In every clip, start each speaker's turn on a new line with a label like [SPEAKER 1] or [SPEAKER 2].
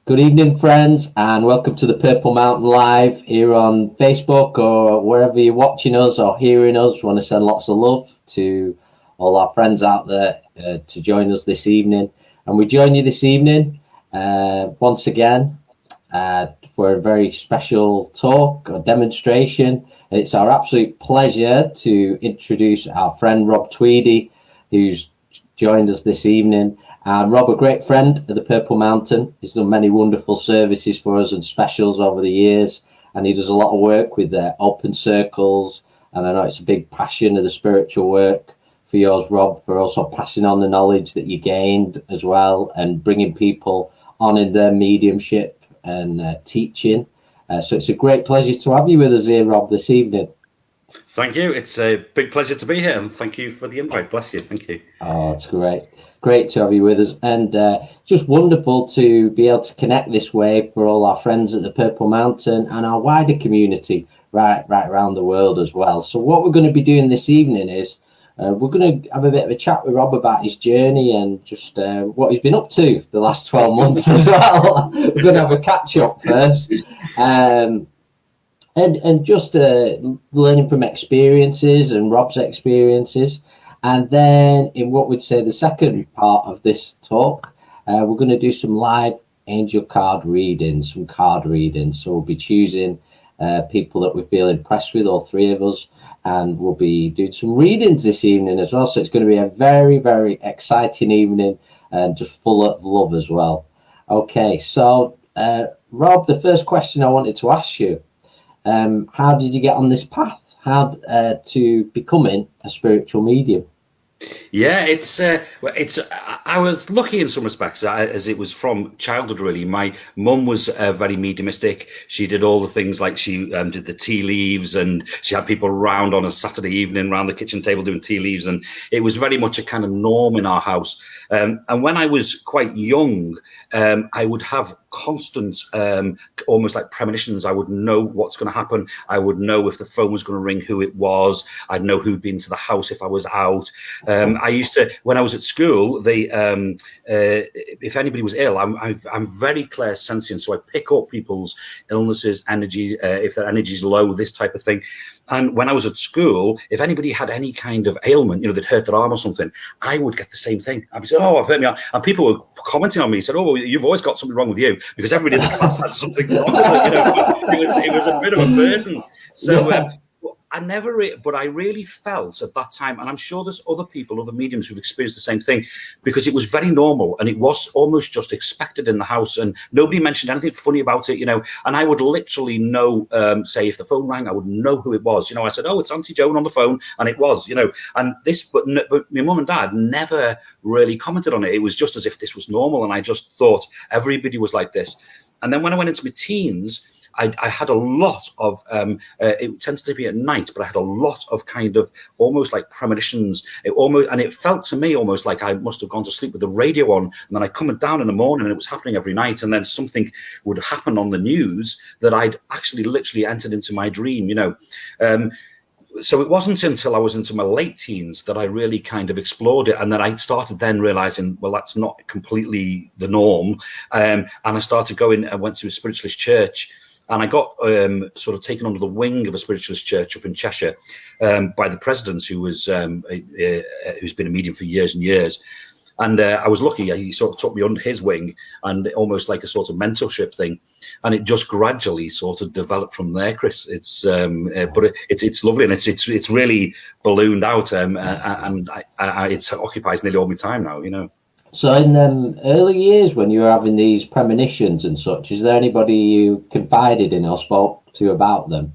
[SPEAKER 1] Good evening, friends, and welcome to the Purple Mountain Live here on Facebook or wherever you're watching us or hearing us. We want to send lots of love to all our friends out there to join us this evening. And we join you this evening once again for a very special talk or demonstration. And it's our absolute pleasure to introduce our friend Rob Tweedie, who's joined us this evening. Rob, a great friend of the Purple Mountain. He's done many wonderful services for us and specials over the years, and he does a lot of work with open circles, and I know it's a big passion of the spiritual work for yours, Rob, for also passing on the knowledge that you gained as well and bringing people on in their mediumship and teaching. So it's a great pleasure to have you with us here, Rob, this evening.
[SPEAKER 2] Thank you. It's a big pleasure to be here, and thank you for the invite. Bless you. Thank you.
[SPEAKER 1] Oh, it's great. Great to have you with us, and just wonderful to be able to connect this way for all our friends at the Purple Mountain and our wider community right around the world as well. So what we're going to be doing this evening is we're going to have a bit of a chat with Rob about his journey and just what he's been up to the last 12 months as well. We're going to have a catch up first. And just learning from experiences and Rob's experiences. And then in what we'd say the second part of this talk, we're going to do some live angel card readings, some card readings. So we'll be choosing people that we feel impressed with, all three of us, and we'll be doing some readings this evening as well. So it's going to be a very, very exciting evening and just full of love as well. Okay, so Rob, the first question I wanted to ask you, how did you get on this path? How to becoming a spiritual medium?
[SPEAKER 2] Yeah, I was lucky in some respects, as it was from childhood, really. My mum was very mediumistic. She did all the things like she did the tea leaves, and she had people around on a Saturday evening around the kitchen table doing tea leaves, and it was very much a kind of norm in our house. And when I was quite young, I would have constant, almost like premonitions. I would know what's going to happen. I would know if the phone was going to ring, who it was. I'd know who'd been to the house if I was out. I used to, when I was at school, if anybody was ill, I'm very clairsentient, so I pick up people's illnesses, energy, if their energy's low, this type of thing. And when I was at school, if anybody had any kind of ailment, they'd hurt their arm or something, I would get the same thing. I'd say, "Oh, I've hurt my arm." And people were commenting on me, said, "Oh, you've always got something wrong with you," because everybody in the class had something wrong with them. So it was a bit of a burden. So but I really felt at that time, and I'm sure there's other people, other mediums who've experienced the same thing, because it was very normal and it was almost just expected in the house, and nobody mentioned anything funny about it, and I would literally know, say if the phone rang, I would know who it was. I said, "Oh, it's Auntie Joan on the phone," and it was, and but my mum and dad never really commented on it. It was just as if this was normal, and I just thought everybody was like this. And then when I went into my teens, I had a lot of, it tends to be at night, but I had a lot of kind of almost like premonitions. And it felt to me almost like I must have gone to sleep with the radio on, and then I'd come down in the morning and it was happening every night. And then something would happen on the news that I'd actually literally entered into my dream, So it wasn't until I was into my late teens that I really kind of explored it, and then I started then realizing, well, that's not completely the norm. And I started I went to a spiritualist church, and I got sort of taken under the wing of a spiritualist church up in Cheshire by the president, who's been a medium for years and years. And I was lucky. He sort of took me under his wing, and almost like a sort of mentorship thing. And it just gradually sort of developed from there, Chris. It's lovely, and it's really ballooned out, and it occupies nearly all my time now.
[SPEAKER 1] So in them early years when you were having these premonitions and such, is there anybody you confided in or spoke to about them?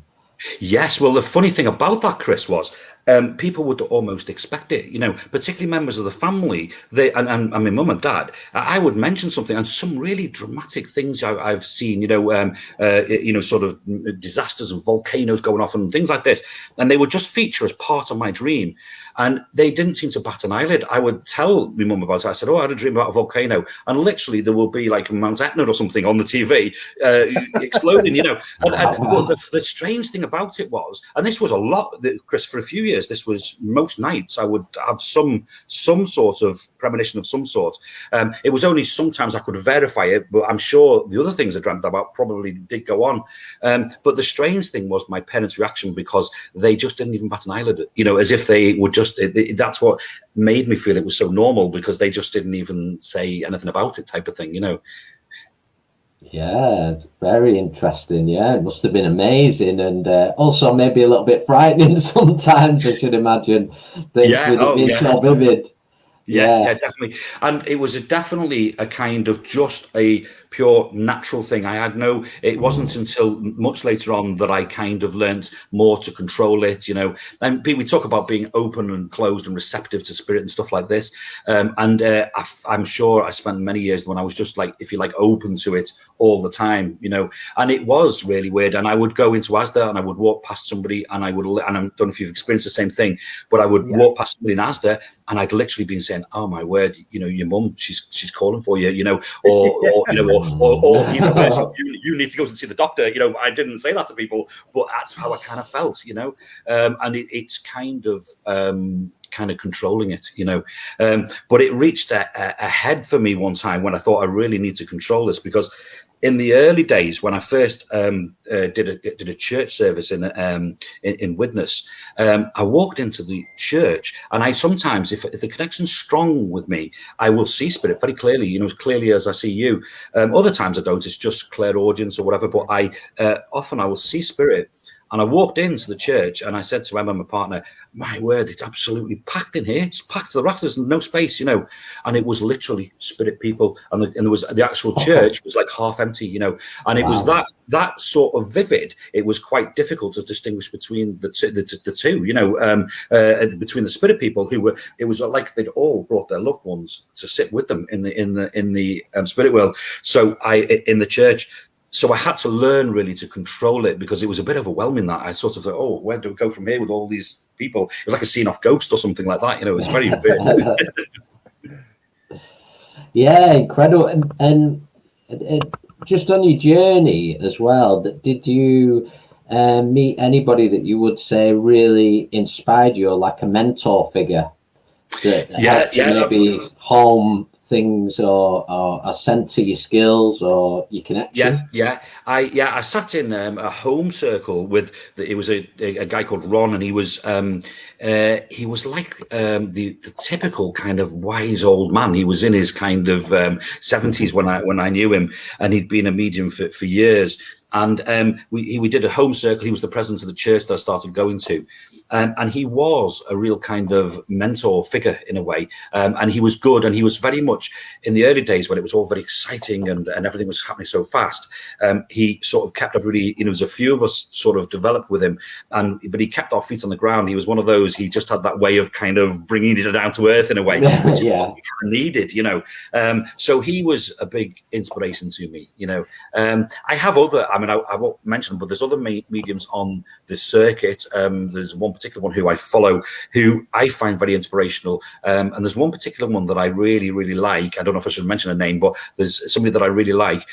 [SPEAKER 2] Yes, well, the funny thing about that, Chris, was people would almost expect it, particularly members of the family, and my mum and dad. I would mention something, and some really dramatic things I've seen, sort of disasters and volcanoes going off and things like this, and they would just feature as part of my dream. And they didn't seem to bat an eyelid. I would tell my mum about it. I said, "Oh, I had a dream about a volcano," and literally there will be like Mount Etna or something on the TV exploding, And the strange thing about it was, and this was a lot, Chris, for a few years. years, this was most nights I would have some sort of premonition of some sort. It was only sometimes I could verify it, but I'm sure the other things I dreamt about probably did go on. But the strange thing was my parents' reaction, because they just didn't even bat an eyelid, as if they would just, that's what made me feel it was so normal, because they just didn't even say anything about it, type of thing.
[SPEAKER 1] Yeah, very interesting. Yeah, it must have been amazing, and also maybe a little bit frightening sometimes, I should imagine, with it being so vivid.
[SPEAKER 2] Yeah, definitely. And it was definitely a kind of just a pure natural thing. It wasn't until much later on that I kind of learnt more to control it, And we talk about being open and closed and receptive to spirit and stuff like this. I'm sure I spent many years when I was just like, if you like, open to it all the time, and it was really weird. And I would go into Asda and I would walk past somebody and I don't know if you've experienced the same thing, but I would walk past somebody in Asda and I'd literally been saying, oh my word, your mum, she's calling for you, or you need to go and see the doctor. I didn't say that to people, but that's how I kind of felt, and it's kind of controlling it, but it reached a head for me one time when I thought I really need to control this, because in the early days when I first did a church service in Widnes, I walked into the church, and I sometimes, if the connection's strong with me, I will see spirit very clearly, as clearly as I see you. Other times I don't; it's just clairaudience or whatever. But often I will see spirit. And I walked into the church and I said to Emma, my partner, my word, it's absolutely packed in here. It's packed to the rafters, no space, And it was literally spirit people. And there was the actual church was like half empty, And it was that sort of vivid. It was quite difficult to distinguish between the two, between the spirit people it was like they'd all brought their loved ones to sit with them in the spirit world. So in the church. So I had to learn really to control it, because it was a bit overwhelming that I sort of thought, oh, where do we go from here with all these people? It was like a scene off Ghost or something like that. It was very weird.
[SPEAKER 1] Yeah, incredible. And just on your journey as well, did you meet anybody that you would say really inspired you, or like a mentor figure that helped you maybe home things or assent to your skills or your connection?
[SPEAKER 2] I sat in a home circle with it was a guy called Ron, and he was like the typical kind of wise old man. He was in his kind of 70s when I knew him, and he'd been a medium for years. And we did a home circle. He was the president of the church that I started going to. And he was a real kind of mentor figure in a way. And he was good. And he was very much in the early days when it was all very exciting and everything was happening so fast. He sort of kept up really, there was a few of us sort of developed with him, but he kept our feet on the ground. He was one of those, he just had that way of kind of bringing it down to earth in a way, which is what we kind of needed, So he was a big inspiration to me, I have other, I won't mention them, but there's other mediums on the circuit. There's one particular one who I follow, who I find very inspirational. And there's one particular one that I really, really like. I don't know if I should mention a name, but there's somebody that I really like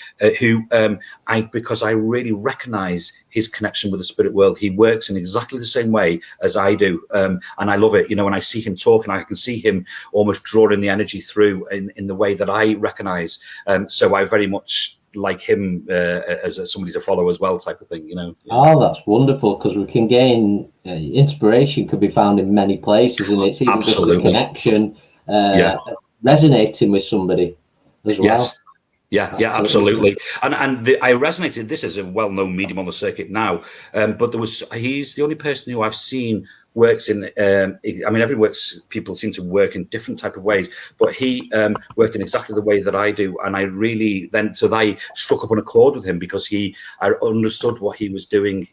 [SPEAKER 2] because I really recognize his connection with the spirit world. He works in exactly the same way as I do. And I love it. When I see him talk, and I can see him almost drawing the energy through in the way that I recognize. So I very much like him as somebody to follow as well, type of thing,
[SPEAKER 1] Oh, that's wonderful, because we can gain inspiration could be found in many places, and it's even just a connection, resonating with somebody as well.
[SPEAKER 2] Yeah, absolutely. And I resonated. This is a well-known medium on the circuit now, but he's the only person who I've seen works in. People seem to work in different type of ways, but he worked in exactly the way that I do, and I really I struck up on a chord with him because I understood what he was doing,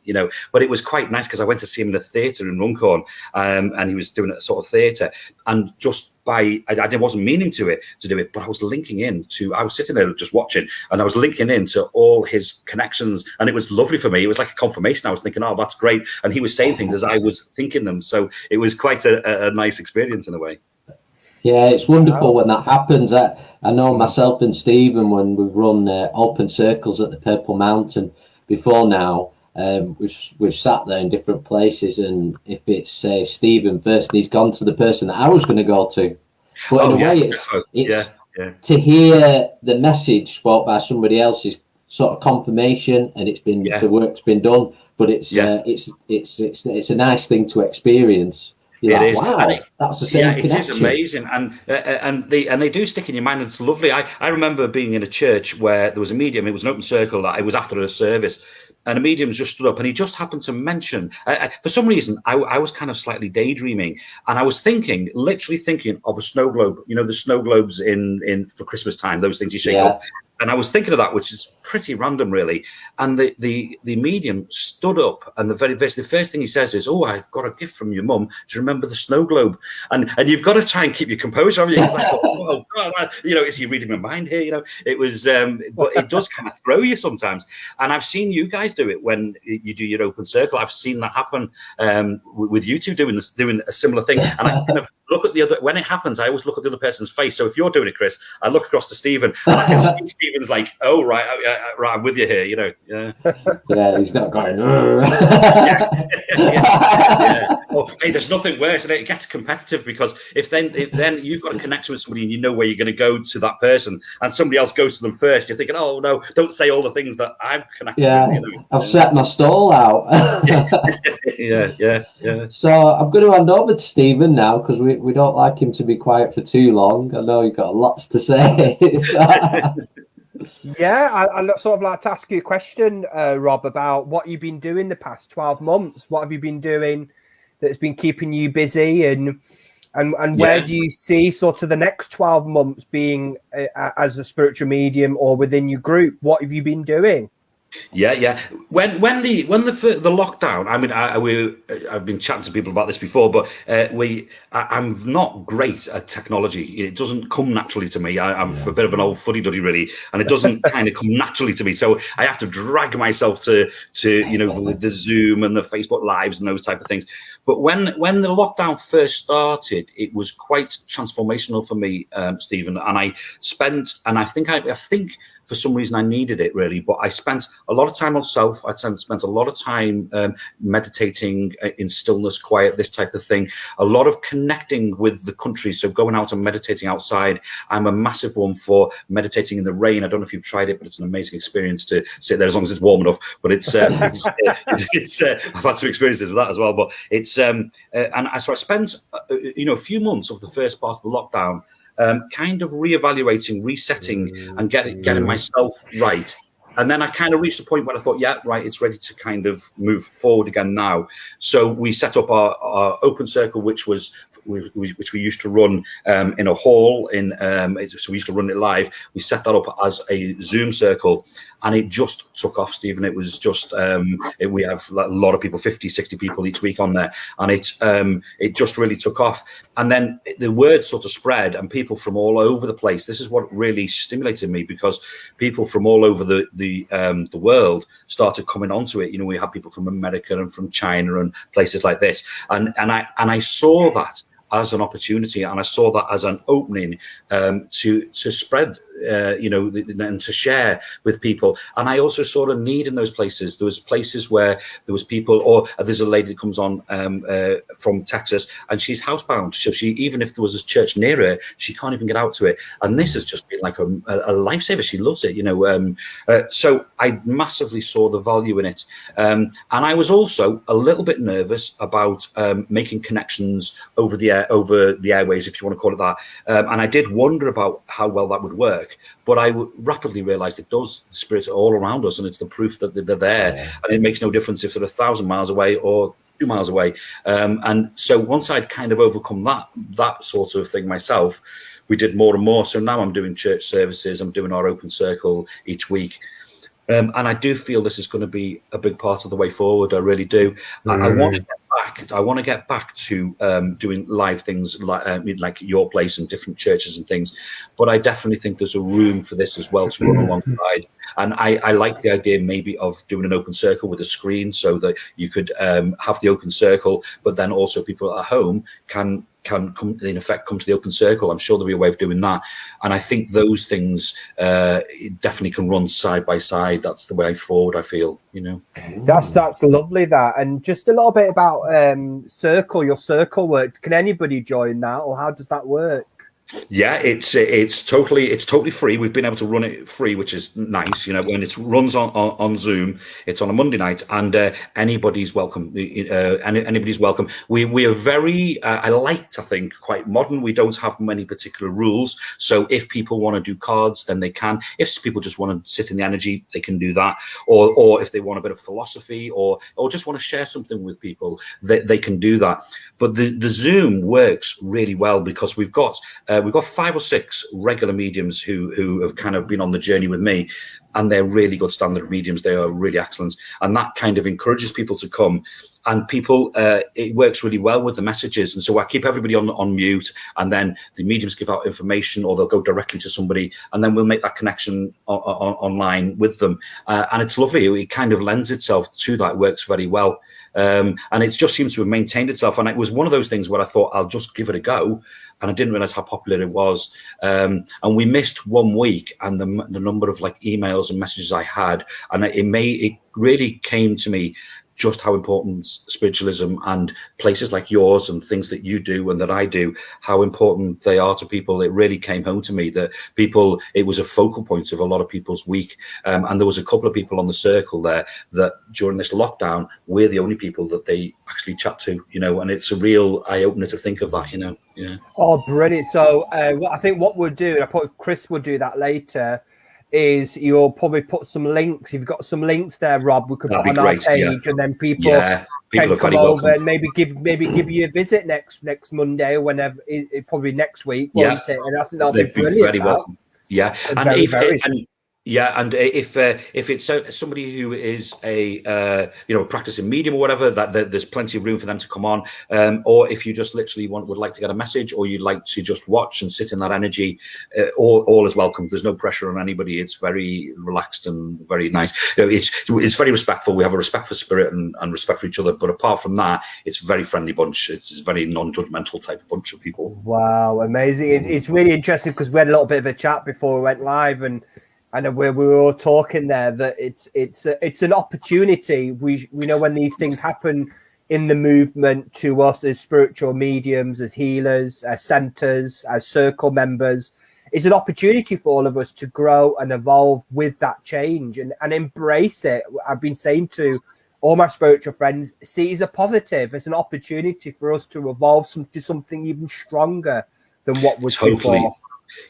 [SPEAKER 2] But it was quite nice because I went to see him in a theatre in Runcorn, and he was doing a sort of theatre, and just I wasn't meaning to do it, but I was linking in to. I was sitting there just watching, and I was linking in to all his connections, and it was lovely for me. It was like a confirmation. I was thinking, oh, that's great, and he was saying things as I was thinking them, so it was quite a nice experience in a way.
[SPEAKER 1] Yeah, it's wonderful when that happens. I know myself and Stephen, when we've run open circles at the Purple Mountain before now, we've sat there in different places, and if it's say Stephen first, he's gone to the person that I was going to go to. But in a way, it's to hear the message spoke by somebody else is sort of confirmation, and it's been the work's been done. But it's a nice thing to experience. You're like, wow, that's the same connection.
[SPEAKER 2] It is amazing, and they do stick in your mind. And it's lovely. I remember being in a church where there was a medium. It was an open circle. It was after a service, and a medium just stood up, and he just happened to mention. For some reason, I was kind of slightly daydreaming, and I was literally thinking of a snow globe. You know, the snow globes in for Christmas time. Those things you shake up. And I was thinking of that, which is pretty random, really. And the medium stood up, and the first thing he says is, "Oh, I've got a gift from your mum. Do you remember the snow globe?" And you've got to try and keep your composure, haven't you? Because I thought, "Oh God, is he reading my mind here?" You know, it was, but it does kind of throw you sometimes. And I've seen you guys do it when you do your open circle. I've seen that happen with you two doing a similar thing. And I kind of look at the other when it happens. I always look at the other person's face. So if you're doing it, Chris, I look across to Stephen, and I can see Stephen's like, "Oh right, right, I'm with you here." You know,
[SPEAKER 1] yeah, he's not going.
[SPEAKER 2] Oh, hey, there's nothing worse, and it gets competitive because if then you've got a connection with somebody and you know where you're going to go to that person, and somebody else goes to them first, you're thinking, "Oh no, don't say all the things that I've connected with." You know?
[SPEAKER 1] I've set my stall out.
[SPEAKER 2] yeah.
[SPEAKER 1] So I'm going to hand over to Stephen now because we don't like him to be quiet for too long. I know you've got lots to say.
[SPEAKER 3] Yeah, I sort of like to ask you a question, Rob, about what you've been doing the past 12 months. What have you been doing that's been keeping you busy, and where do you see sort of the next 12 months being as a spiritual medium or within your group? What have you been doing?
[SPEAKER 2] Yeah. When the lockdown, I mean, I've been chatting to people about this before, but I'm not great at technology. It doesn't come naturally to me. I'm a bit of an old fuddy-duddy, really, and it doesn't kind of come naturally to me. So I have to drag myself to with the Zoom and the Facebook Lives and those type of things. But when the lockdown first started, it was quite transformational for me, Stephen. And I think for some reason I needed it really, but I spent a lot of time on self. I spent a lot of time meditating in stillness, quiet, this type of thing. A lot of connecting with the country. So going out and meditating outside. I'm a massive one for meditating in the rain. I don't know if you've tried it, but it's an amazing experience to sit there as long as it's warm enough. But it's I've had some experiences with that as well. But it's so I spent a few months of the first part of the lockdown. Kind of reevaluating, resetting, and getting myself right. And then I kind of reached a point where I thought, it's ready to kind of move forward again now. So we set up our open circle, which we used to run in a hall. So we used to run it live. We set that up as a Zoom circle. And it just took off, Stephen. It was just, we have a lot of people, 50, 60 people each week on there. And it just really took off. And then the word sort of spread, and people from all over the place. This is what really stimulated me, because people from all over the world started coming onto it. We had people from America and from China and places like this. And I saw that as an opportunity, and I saw that as an opening to spread, and to share with people. And I also saw a need in those places. There was places where there was people, or there's a lady that comes on from Texas, and she's housebound. So even if there was a church near her, she can't even get out to it. And this has just been like a lifesaver. She loves it, so I massively saw the value in it. And I was also a little bit nervous about making connections over the airways, if you want to call it that. And I did wonder about how well that would work. But I rapidly realized it does. The spirits are all around us, and it's the proof that they're there. Yeah. And it makes no difference if they're 1,000 miles away or 2 miles away. And so once I'd kind of overcome that sort of thing myself, we did more and more. So now I'm doing church services. I'm doing our open circle each week. And I do feel this is going to be a big part of the way forward. I really do. I want to get back. I want to get back to doing live things like your place and different churches and things. But I definitely think there's a room for this as well to run alongside. And I like the idea maybe of doing an open circle with a screen, so that you could have the open circle, but then also people at home can can come in effect, come to the open circle. I'm sure there'll be a way of doing that. And I think those things definitely can run side by side. That's the way forward, I feel, you know.
[SPEAKER 3] That's lovely, that. And just a little bit about your circle work. Can anybody join that, or how does that work?
[SPEAKER 2] Yeah, it's totally free. We've been able to run it free, which is nice. You know, when it runs on Zoom, it's on a Monday night, and anybody's welcome. Anybody's welcome. We are very, I think, quite modern. We don't have many particular rules. So if people want to do cards, then they can. If people just want to sit in the energy, they can do that. Or if they want a bit of philosophy, or just want to share something with people, they can do that. But the Zoom works really well because we've got 5 or 6 regular mediums who have kind of been on the journey with me, and they're really good standard mediums. They are really excellent, and that kind of encourages people to come. And people, it works really well with the messages. And so I keep everybody on mute, and then the mediums give out information, or they'll go directly to somebody, and then we'll make that connection online with them. And it's lovely. It kind of lends itself to that. It works very well. And it just seems to have maintained itself. And it was one of those things where I thought, I'll just give it a go. And I didn't realize how popular it was. And we missed 1 week, and the number of like emails and messages I had, and it really came to me just how important spiritualism and places like yours and things that you do and that I do, how important they are to people. It really came home to me that it was a focal point of a lot of people's week. And there was a couple of people on the circle there that during this lockdown, we're the only people that they actually chat to, you know, and it's a real eye-opener to think of that, you know. Yeah.
[SPEAKER 3] Oh, brilliant. So I think what we'll do, and I probably Chris will do that later, is you'll probably put some links. You've got some links there, Rob, we could put on our page, and then people can come over and maybe give you a visit next Monday or whenever, probably next week, won't it? And I think that'll be brilliant.
[SPEAKER 2] Very welcome. Yeah, and if it's somebody who is a practicing medium or whatever, that there's plenty of room for them to come on. Or if you just literally would like to get a message, or you'd like to just watch and sit in that energy, all is welcome. There's no pressure on anybody. It's very relaxed and very nice. You know, it's very respectful. We have a respect for spirit and respect for each other. But apart from that, it's a very friendly bunch. It's a very non-judgmental type of bunch of people.
[SPEAKER 3] Wow, amazing! It's really interesting because we had a little bit of a chat before we went live, and we were all talking there that it's an opportunity. We know when these things happen in the movement to us as spiritual mediums, as healers, as centers, as circle members, it's an opportunity for all of us to grow and evolve with that change and embrace it. I've been saying to all my spiritual friends, see it as a positive. It's an opportunity for us to evolve to something even stronger than what was before.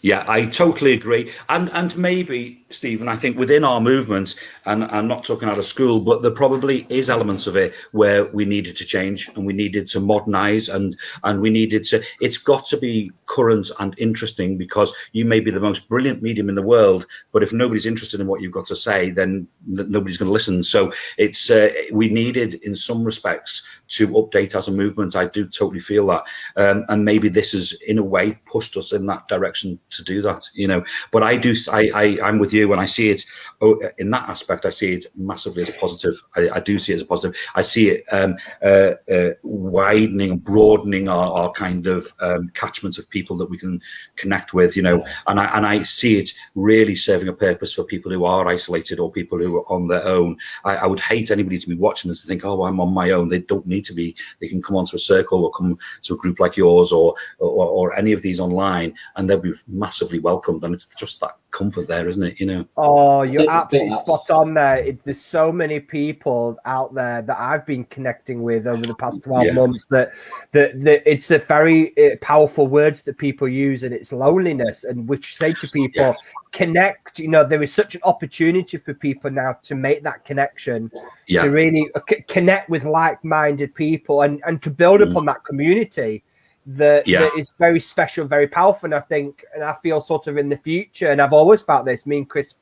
[SPEAKER 2] Yeah, I totally agree. And maybe, Stephen, I think within our movement, and I'm not talking out of school, but there probably is elements of it where we needed to change and we needed to modernize and we needed to, it's got to be current and interesting, because you may be the most brilliant medium in the world, but if nobody's interested in what you've got to say, then nobody's going to listen. So it's, we needed in some respects to update as a movement. I do totally feel that. And maybe this has in a way pushed us in that direction to do that, you know. But I'm with you when I see it in that aspect. I see it massively as a positive. I do see it as a positive. I see it widening and broadening our kind of catchment of people that we can connect with, you know. And I see it really serving a purpose for people who are isolated or people who are on their own. I would hate anybody to be watching this and think, oh, I'm on my own. They don't need to be. They can come onto a circle or come to a group like yours or any of these online, and they'll be massively welcomed. And it's just that comfort there, isn't it? You know.
[SPEAKER 3] Oh, you're absolutely spot on there. There's so many people out there that I've been connecting with over the past 12 months that it's a very powerful words that people use, and it's loneliness, and which say to people, connect. You know, there is such an opportunity for people now to make that connection, to really connect with like-minded people and to build upon that community that is very special, very powerful. And I think, and I feel sort of in the future, and I've always felt this, me and Chris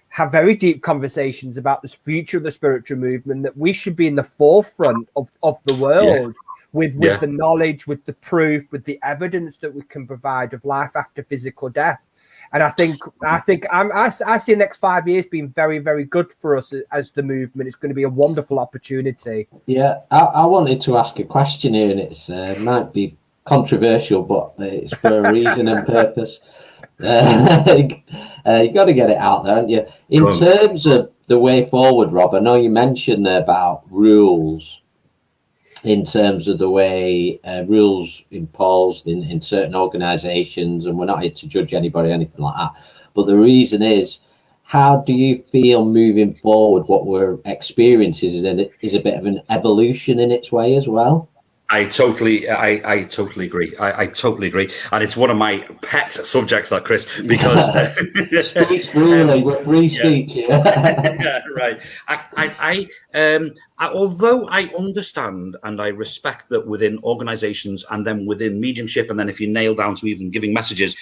[SPEAKER 3] have very deep conversations about the future of the spiritual movement, that we should be in the forefront of the world with the knowledge, with the proof, with the evidence that we can provide of life after physical death. And I think I see the next 5 years being very, very good for us as the movement. It's going to be a wonderful opportunity.
[SPEAKER 1] Yeah, I wanted to ask a question here, and it's might be controversial, but it's for a reason and purpose. You got to get it out there, haven't you? In terms of the way forward, Rob, I know you mentioned there about rules, in terms of the way rules imposed in certain organisations, and we're not here to judge anybody or anything like that. But the reason is, how do you feel moving forward? What we're experiencing is a bit of an evolution in its way as well.
[SPEAKER 2] I totally agree. I totally agree, and it's one of my pet subjects, that, Chris, because
[SPEAKER 1] speak freely, we're free speech.
[SPEAKER 2] Yeah, right. Although I understand and I respect that within organisations and then within mediumship, and then if you nail down to even giving messages,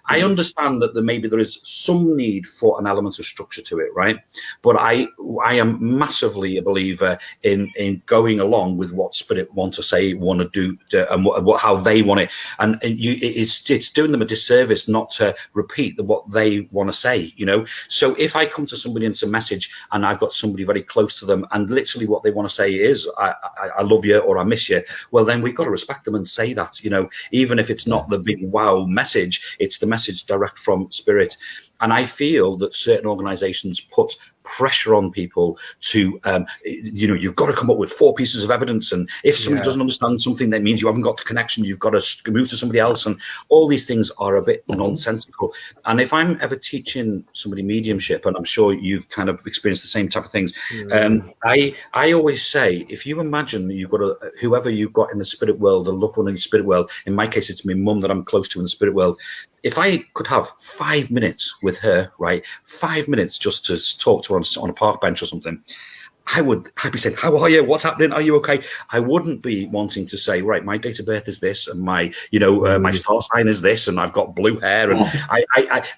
[SPEAKER 2] I understand that there is some need for an element of structure to it, right? But I am massively a believer in going along with what Spirit want to say, want to do, and how they want it. And it's doing them a disservice not to repeat what they want to say, you know. So if I come to somebody and it's a message, and I've got somebody very close to them, and literally what they want to say is I love you or I miss you, well, then we've got to respect them and say that, you know, even if it's not the big wow message, it's the message direct from Spirit. And I feel that certain organizations put pressure on people to, you've got to come up with 4 pieces of evidence. And if somebody doesn't understand something, that means you haven't got the connection. You've got to move to somebody else. And all these things are a bit nonsensical. And if I'm ever teaching somebody mediumship, and I'm sure you've kind of experienced the same type of things, I always say, if you imagine that you've got whoever you've got in the spirit world, a loved one in the spirit world, in my case, it's my mum that I'm close to in the spirit world. If I could have 5 minutes with her, right, 5 minutes just to talk to her on a park bench or something, I'd be saying, how are you? What's happening? Are you okay? I wouldn't be wanting to say, right, my date of birth is this, and my, my star sign is this, and I've got blue hair. And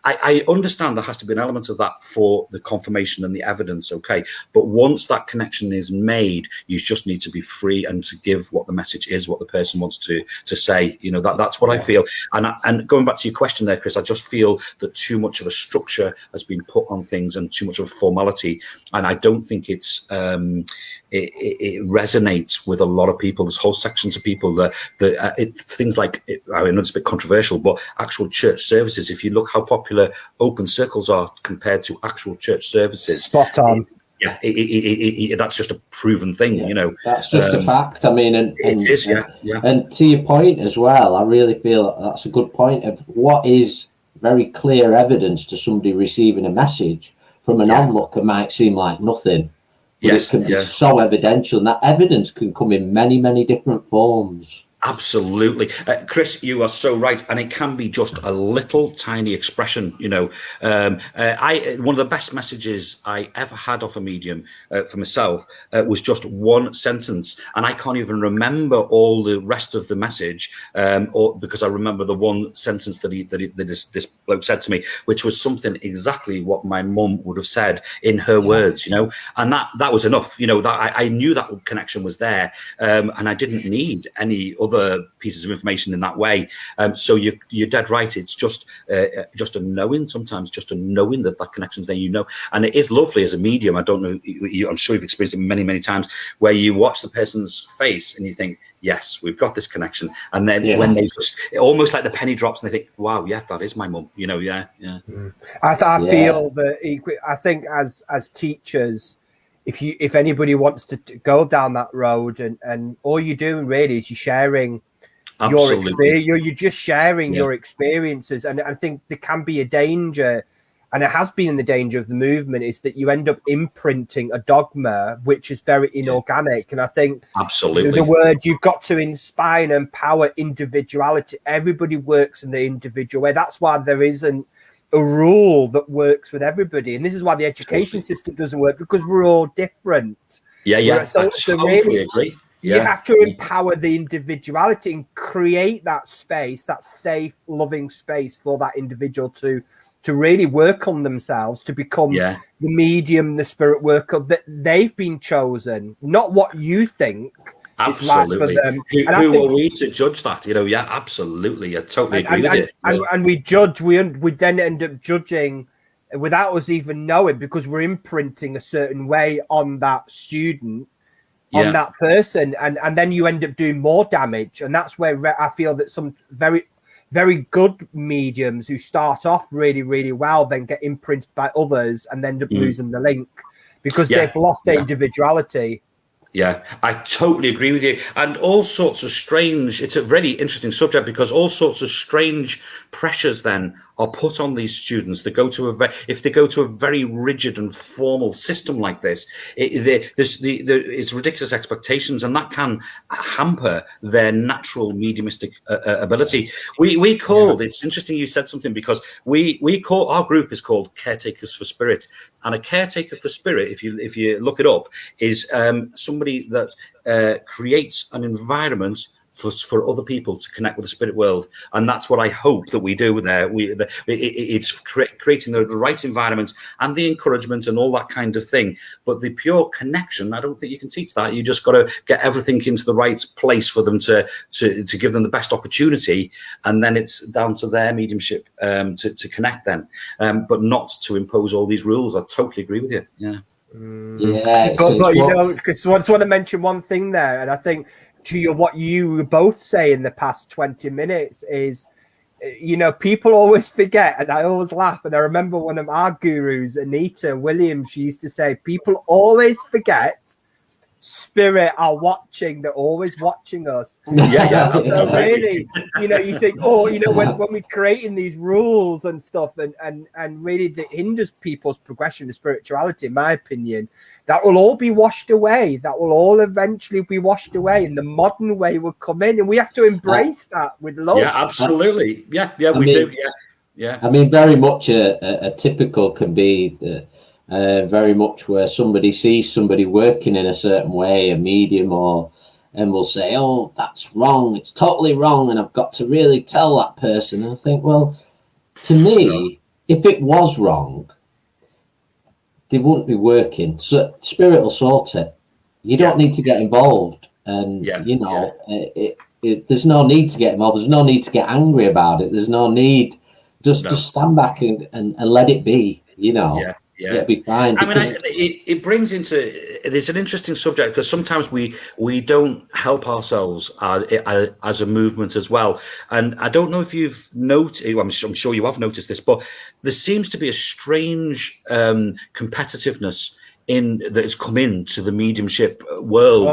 [SPEAKER 2] I understand there has to be an element of that for the confirmation and the evidence, okay? But once that connection is made, you just need to be free and to give what the message is, what the person wants to say. You know, that's what I feel. And going back to your question there, Chris, I just feel that too much of a structure has been put on things and too much of a formality. And I don't think it resonates with a lot of people. There's whole sections of people that things like, I know it's a bit controversial, but actual church services, if you look how popular open circles are compared to actual church services,
[SPEAKER 3] spot on.
[SPEAKER 2] That's just a proven thing, you know.
[SPEAKER 1] That's just a fact. I mean, and
[SPEAKER 2] it is, yeah.
[SPEAKER 1] And to your point as well, I really feel that's a good point of what is very clear evidence to somebody receiving a message from an onlooker might seem like nothing. But it can be so evidential, and that evidence can come in many, many different forms.
[SPEAKER 2] Absolutely. Chris, you are so right. And it can be just a little tiny expression, you know. One of the best messages I ever had off a medium for myself was just one sentence. And I can't even remember all the rest of the message, or because I remember the one sentence that this bloke said to me, which was something exactly what my mum would have said in her words, you know. And that was enough, you know, that I knew that connection was there. And I didn't need any other pieces of information in that way. So you're dead right. It's just a knowing, sometimes just a knowing that connection's there, you know. And it is lovely as a medium. I don't know, I'm sure you've experienced it many, many times, where you watch the person's face and you think, yes, we've got this connection. And then when they just, almost like the penny drops and they think, wow, yeah, that is my mum, you know.
[SPEAKER 3] I feel that I think as teachers, if anybody wants to go down that road, and all you're doing really is you're sharing your experience, you're just sharing your experiences. And I think there can be a danger, and it has been in the danger of the movement, is that you end up imprinting a dogma which is very inorganic. And I think the word, you've got to inspire and empower individuality. Everybody works in the individual way. That's why there isn't a rule that works with everybody, and this is why the education system doesn't work, because we're all different.
[SPEAKER 2] I totally agree.
[SPEAKER 3] You have to empower the individuality and create that space, that safe, loving space for that individual to really work on themselves, to become the medium, the spirit worker that they've been chosen, not what you think.
[SPEAKER 2] Absolutely.
[SPEAKER 3] Right for them.
[SPEAKER 2] Who are we to judge that? You know, absolutely. I totally agree with it.
[SPEAKER 3] And we judge, we then end up judging without us even knowing, because we're imprinting a certain way on that student. on that person, and then you end up doing more damage. And that's where I feel that some very, very good mediums who start off really, really well then get imprinted by others and then end up losing the link because they've lost their individuality.
[SPEAKER 2] Yeah, I totally agree with you. And all sorts of strange, it's a really interesting subject because all sorts of strange pressures then are put on these students that go to if they go to a very rigid and formal system like this, it's ridiculous expectations, and that can hamper their natural mediumistic ability. We called, it's interesting you said something, because we call, our group is called Caretakers for Spirit. And a caretaker for spirit, if you look it up, is somebody that creates an environment for other people to connect with the spirit world, and that's what I hope that we do there. It's creating the right environment and the encouragement and all that kind of thing. But the pure connection, I don't think you can teach that. You just got to get everything into the right place for them to give them the best opportunity, and then it's down to their mediumship to connect then, but not to impose all these rules. I totally agree with you. Yeah.
[SPEAKER 3] Yeah, but you know, because I just want to mention one thing there, and I think to what you both say in the past 20 minutes is, you know, people always forget, and I always laugh. And I remember one of our gurus, Anita Williams, she used to say, people always forget spirit are watching. They're always watching us.
[SPEAKER 2] Yeah.
[SPEAKER 3] So really, you know, you think, oh, you know, when we're creating these rules and stuff, and really that hinders people's progression to spirituality, in my opinion, that will all be washed away. That will all eventually be washed away, and the modern way will come in, and we have to embrace that with love.
[SPEAKER 2] Yeah, absolutely. Yeah, we do. Yeah.
[SPEAKER 1] I mean, very much a typical can be very much where somebody sees somebody working in a certain way, a medium, and will say, "Oh, that's wrong. It's totally wrong," and I've got to really tell that person. And I think, well, to me, if it was wrong, they wouldn't be working. So spirit will sort it. You don't need to get involved, and you know, there's no need to get involved. There's no need to get angry about it. There's no need. Just stand back and let it be. You know.
[SPEAKER 2] Yeah,
[SPEAKER 1] it'll be fine.
[SPEAKER 2] I mean, it brings into, it's an interesting subject because sometimes we don't help ourselves as a movement as well. And I don't know if you've noticed, I'm sure you have noticed this, but there seems to be a strange competitiveness that has come into the mediumship world.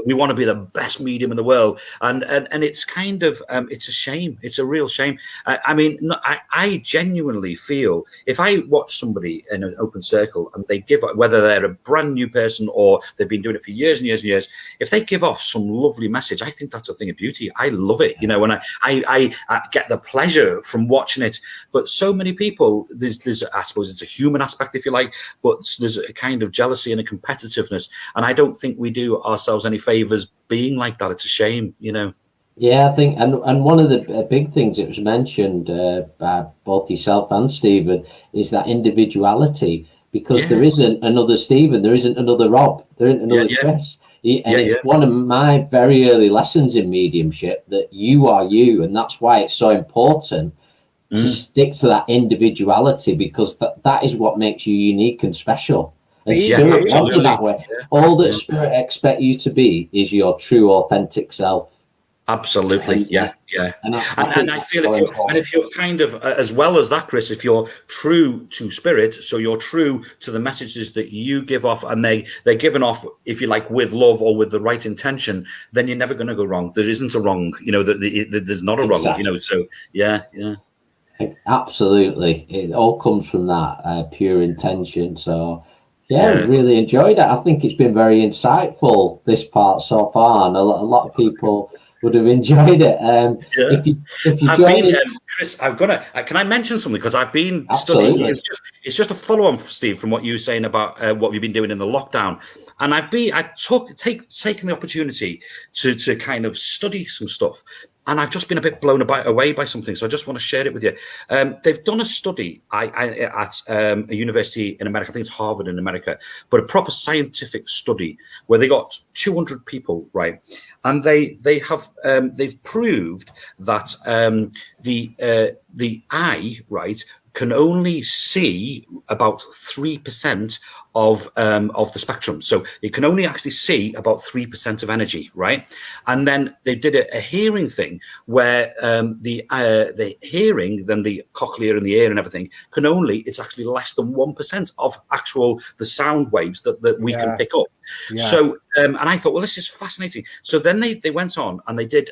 [SPEAKER 2] We want to be the best medium in the world, and it's kind of it's a shame. It's a real shame. I mean, I genuinely feel if I watch somebody in an open circle and they give, whether they're a brand new person or they've been doing it for years and years and years, if they give off some lovely message, I think that's a thing of beauty. I love it, you know, and I get the pleasure from watching it. But so many people, there's I suppose it's a human aspect, if you like, but there's a kind of jealousy and a competitiveness, and I don't think we do ourselves any favors being like that. It's a shame, you know.
[SPEAKER 1] Yeah, I think, and one of the big things that was mentioned by both yourself and Stephen is that individuality, because there isn't another Stephen, there isn't another Rob, there isn't another Chris. It's one of my very early lessons in mediumship that you are you, and that's why it's so important to stick to that individuality, because that is what makes you unique and special. And spirit wants you that way. All that spirit expect you to be is your true, authentic self.
[SPEAKER 2] Absolutely, and I feel if you're kind of, as well as that, Chris, if you're true to spirit, so you're true to the messages that you give off, and they're given off, if you like, with love or with the right intention, then you're never going to go wrong. There isn't a wrong, you know. There's not a wrong, you know. So
[SPEAKER 1] absolutely, it all comes from that pure intention. So I really enjoyed it. I think it's been very insightful, this part so far, and a lot of people would have enjoyed it. If you join
[SPEAKER 2] Chris, I've got to. Can I mention something? Because I've been studying. It's just a follow-on, Steve, from what you were saying about what you've been doing in the lockdown. And I've taken the opportunity to kind of study some stuff. And I've just been a bit blown away by something, so I just want to share it with you. They've done a study at a university in America, I think it's Harvard in America, but a proper scientific study where they got 200 people, right? And they've proved that the eye, right, can only see about 3% of the spectrum. So it can only actually see about 3% of energy, right? And then they did a hearing thing where the hearing, then the cochlea and the ear and everything, it's actually less than 1% of the sound waves that we can pick up.
[SPEAKER 3] Yeah.
[SPEAKER 2] So and I thought, well, this is fascinating. So then they went on and they did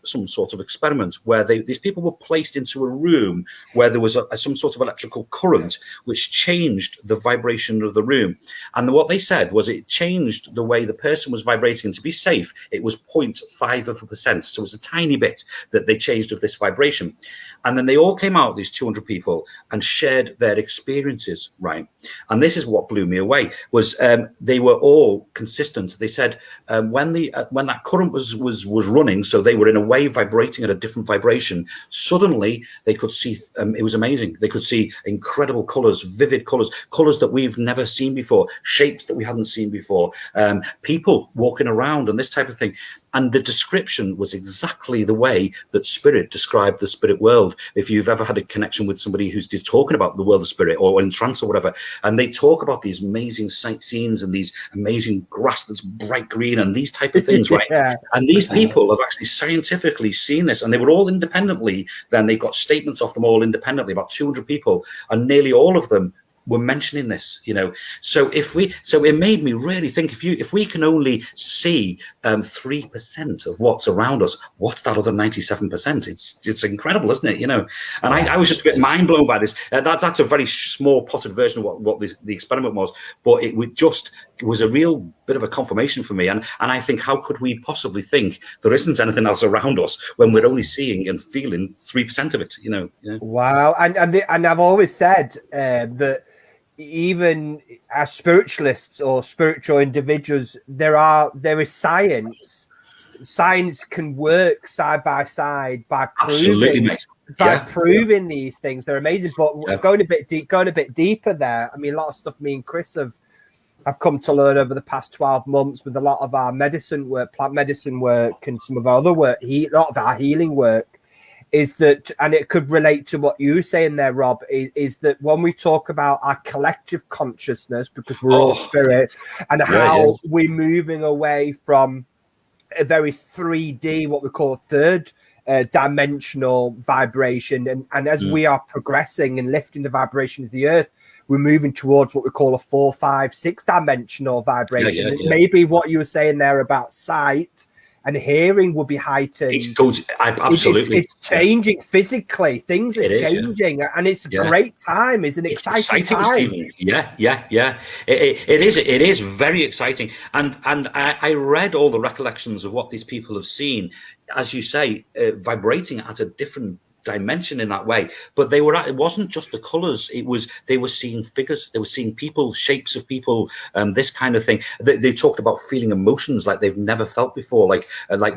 [SPEAKER 2] some sort of experiment where these people were placed into a room where there was some sort of electrical current which changed the vibration of the room. And what they said was it changed the way the person was vibrating. And to be safe, it was 0.5%. So it was a tiny bit that they changed of this vibration. And then they all came out, these 200 people, and shared their experiences, right? And this is what blew me away, was they were all consistent. They said when that current was running, so they were in a way vibrating at a different vibration, suddenly they could see, it was amazing. They could see incredible colors, vivid colors that we've never seen before, shapes that we hadn't seen before, people walking around and this type of thing. And the description was exactly the way that Spirit described the spirit world. If you've ever had a connection with somebody who's just talking about the world of spirit or in trance or whatever, and they talk about these amazing sight scenes and these amazing grass that's bright green and these type of things, right?
[SPEAKER 3] Yeah.
[SPEAKER 2] And these people have actually scientifically seen this, and they were all independently. Then they got statements of them all independently, about 200 people, and nearly all of them were mentioning this, So it made me really think, if we can only see 3% of what's around us, what's that other 97%? It's incredible, isn't it? And I was just a bit mind blown by this. That's a very small potted version of what the experiment was, but it was a real bit of a confirmation for me. And I think, how could we possibly think there isn't anything else around us when we're only seeing and feeling 3% of it?
[SPEAKER 3] Wow. And I've always said that even as spiritualists or spiritual individuals, there is science. Science can work side by side by proving these things. They're amazing. But going a bit deeper there. I mean, a lot of stuff me and Chris have come to learn over the past 12 months with a lot of our medicine work, plant medicine work, and some of our other work, a lot of our healing work. Is that, and it could relate to what you were saying there, Rob, is that when we talk about our collective consciousness, because we're all spirit, and how we're moving away from a very 3D, what we call third dimensional vibration, and as we are progressing and lifting the vibration of the earth, we're moving towards what we call a 4, 5, 6 dimensional vibration. And maybe what you were saying there about sight and hearing will be heightened.
[SPEAKER 2] Absolutely.
[SPEAKER 3] It's changing physically. Things are changing, and it's a great time. It's an exciting time.
[SPEAKER 2] Stephen. Yeah. It is very exciting. And I read all the recollections of what these people have seen, as you say, vibrating at a different dimension in that way. But it wasn't just the colors, they were seeing figures, they were seeing people, shapes of people, this kind of thing. They talked about feeling emotions like they've never felt before, like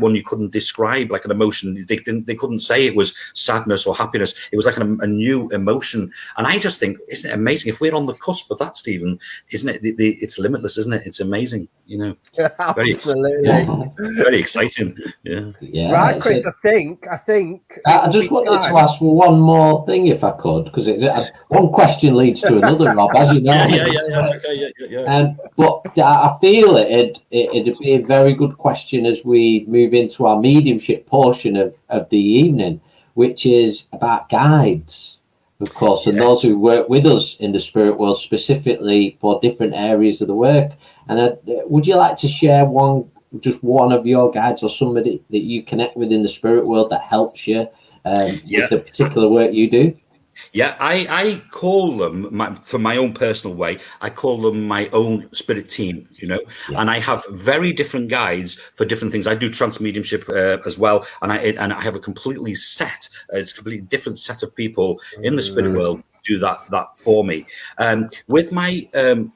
[SPEAKER 2] one you couldn't describe, like an emotion they couldn't say it was sadness or happiness. It was like a new emotion. And I just think, isn't it amazing if we're on the cusp of that, Stephen? Isn't it? It's limitless, isn't it? It's amazing,
[SPEAKER 3] Absolutely.
[SPEAKER 2] Very exciting. Yeah.
[SPEAKER 3] Right, Chris. I think
[SPEAKER 1] I just wanted to ask one more thing, if I could, because one question leads to another, Rob, as you know.
[SPEAKER 2] Yeah.
[SPEAKER 1] But I feel it'd be a very good question as we move into our mediumship portion of the evening, which is about guides, of course, and those who work with us in the spirit world, specifically for different areas of the work. And would you like to share just one of your guides or somebody that you connect with in the spirit world that helps you with the particular work you do?
[SPEAKER 2] Yeah, I call them, for my own personal way, I call them my own spirit team, and I have very different guides for different things. I do trance mediumship as well, and I have a completely different set of people in the spirit world do that for me. With my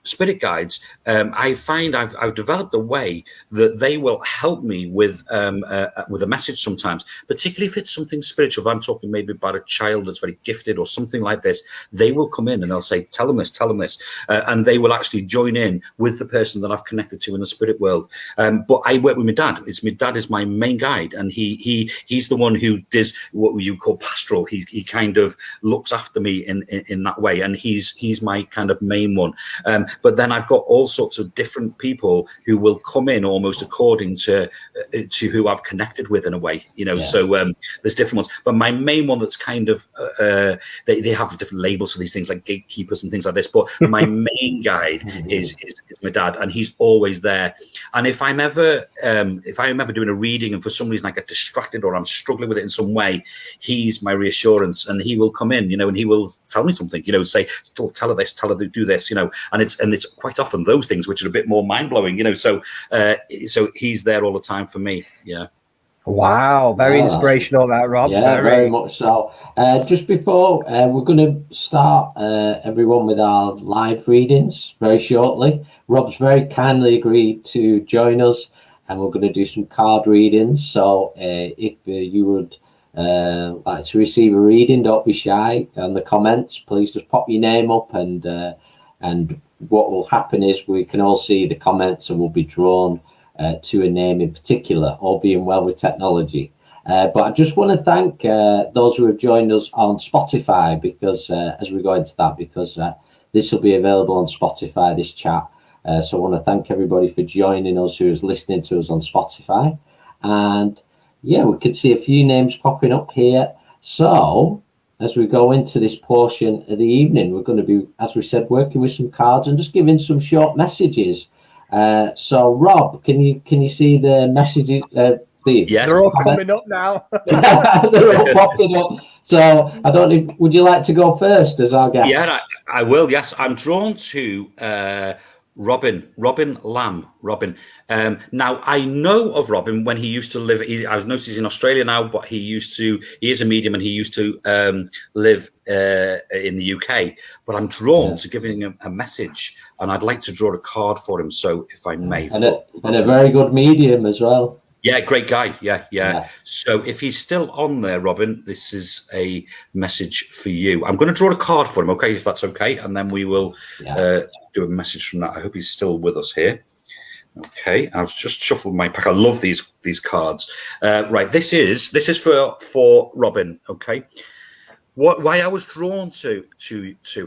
[SPEAKER 2] spirit guides, I find I've developed a way that they will help me with a message sometimes, particularly if it's something spiritual. If I'm talking maybe about a child that's very gifted or something like this, they will come in and they'll say, tell them this, and they will actually join in with the person that I've connected to in the spirit world. But I work with my dad. My dad is my main guide, and he's the one who does what you call pastoral. He kind of looks after me in that way, and he's my kind of main one. But then I've got all sorts of different people who will come in almost according to who I've connected with in a way, So there's different ones, but my main one that's kind of they have different labels for these things like gatekeepers and things like this. But my main guide is my dad, and he's always there. And if I'm ever doing a reading and for some reason I get distracted or I'm struggling with it in some way, he's my reassurance, and he will come in, and he will tell me something, say, tell her this, tell her to do this, and it's quite often those things which are a bit more mind blowing, so he's there all the time for me. Yeah.
[SPEAKER 3] Wow, very inspirational, that, Rob.
[SPEAKER 1] Yeah, very much so. Just before we're going to start everyone with our live readings very shortly. Rob's very kindly agreed to join us, and we're going to do some card readings. So if you would like to receive a reading, don't be shy in the comments. Please just pop your name up, and what will happen is we can all see the comments and we'll be drawn to a name in particular, all being well with technology. But I just want to thank those who have joined us on Spotify, because as we go into that, because this will be available on Spotify, this chat. So I want to thank everybody for joining us who is listening to us on Spotify. And yeah, we could see a few names popping up here. So as we go into this portion of the evening, we're going to be, as we said, working with some cards and just giving some short messages. So Rob, can you see the messages?
[SPEAKER 2] Yes,
[SPEAKER 3] they're all coming up now.
[SPEAKER 1] They're all popping up. So I don't know, would you like to go first as our guest?
[SPEAKER 2] Yeah, I will. Yes, I'm drawn to Robin Lamb. Now I know of Robin when he used to live. I was noticed he's in Australia now, but he is a medium, and he used to live in the UK. But I'm drawn to giving him a message, and I'd like to draw a card for him. So if I may,
[SPEAKER 1] and a very good medium as well.
[SPEAKER 2] Yeah, great guy. Yeah. So if he's still on there, Robin, this is a message for you. I'm going to draw a card for him, okay, if that's okay, and then we will do a message from that. I hope he's still with us here. Okay, I've just shuffled my pack. I love these cards. Right, this is for Robin. Okay. Why I was drawn to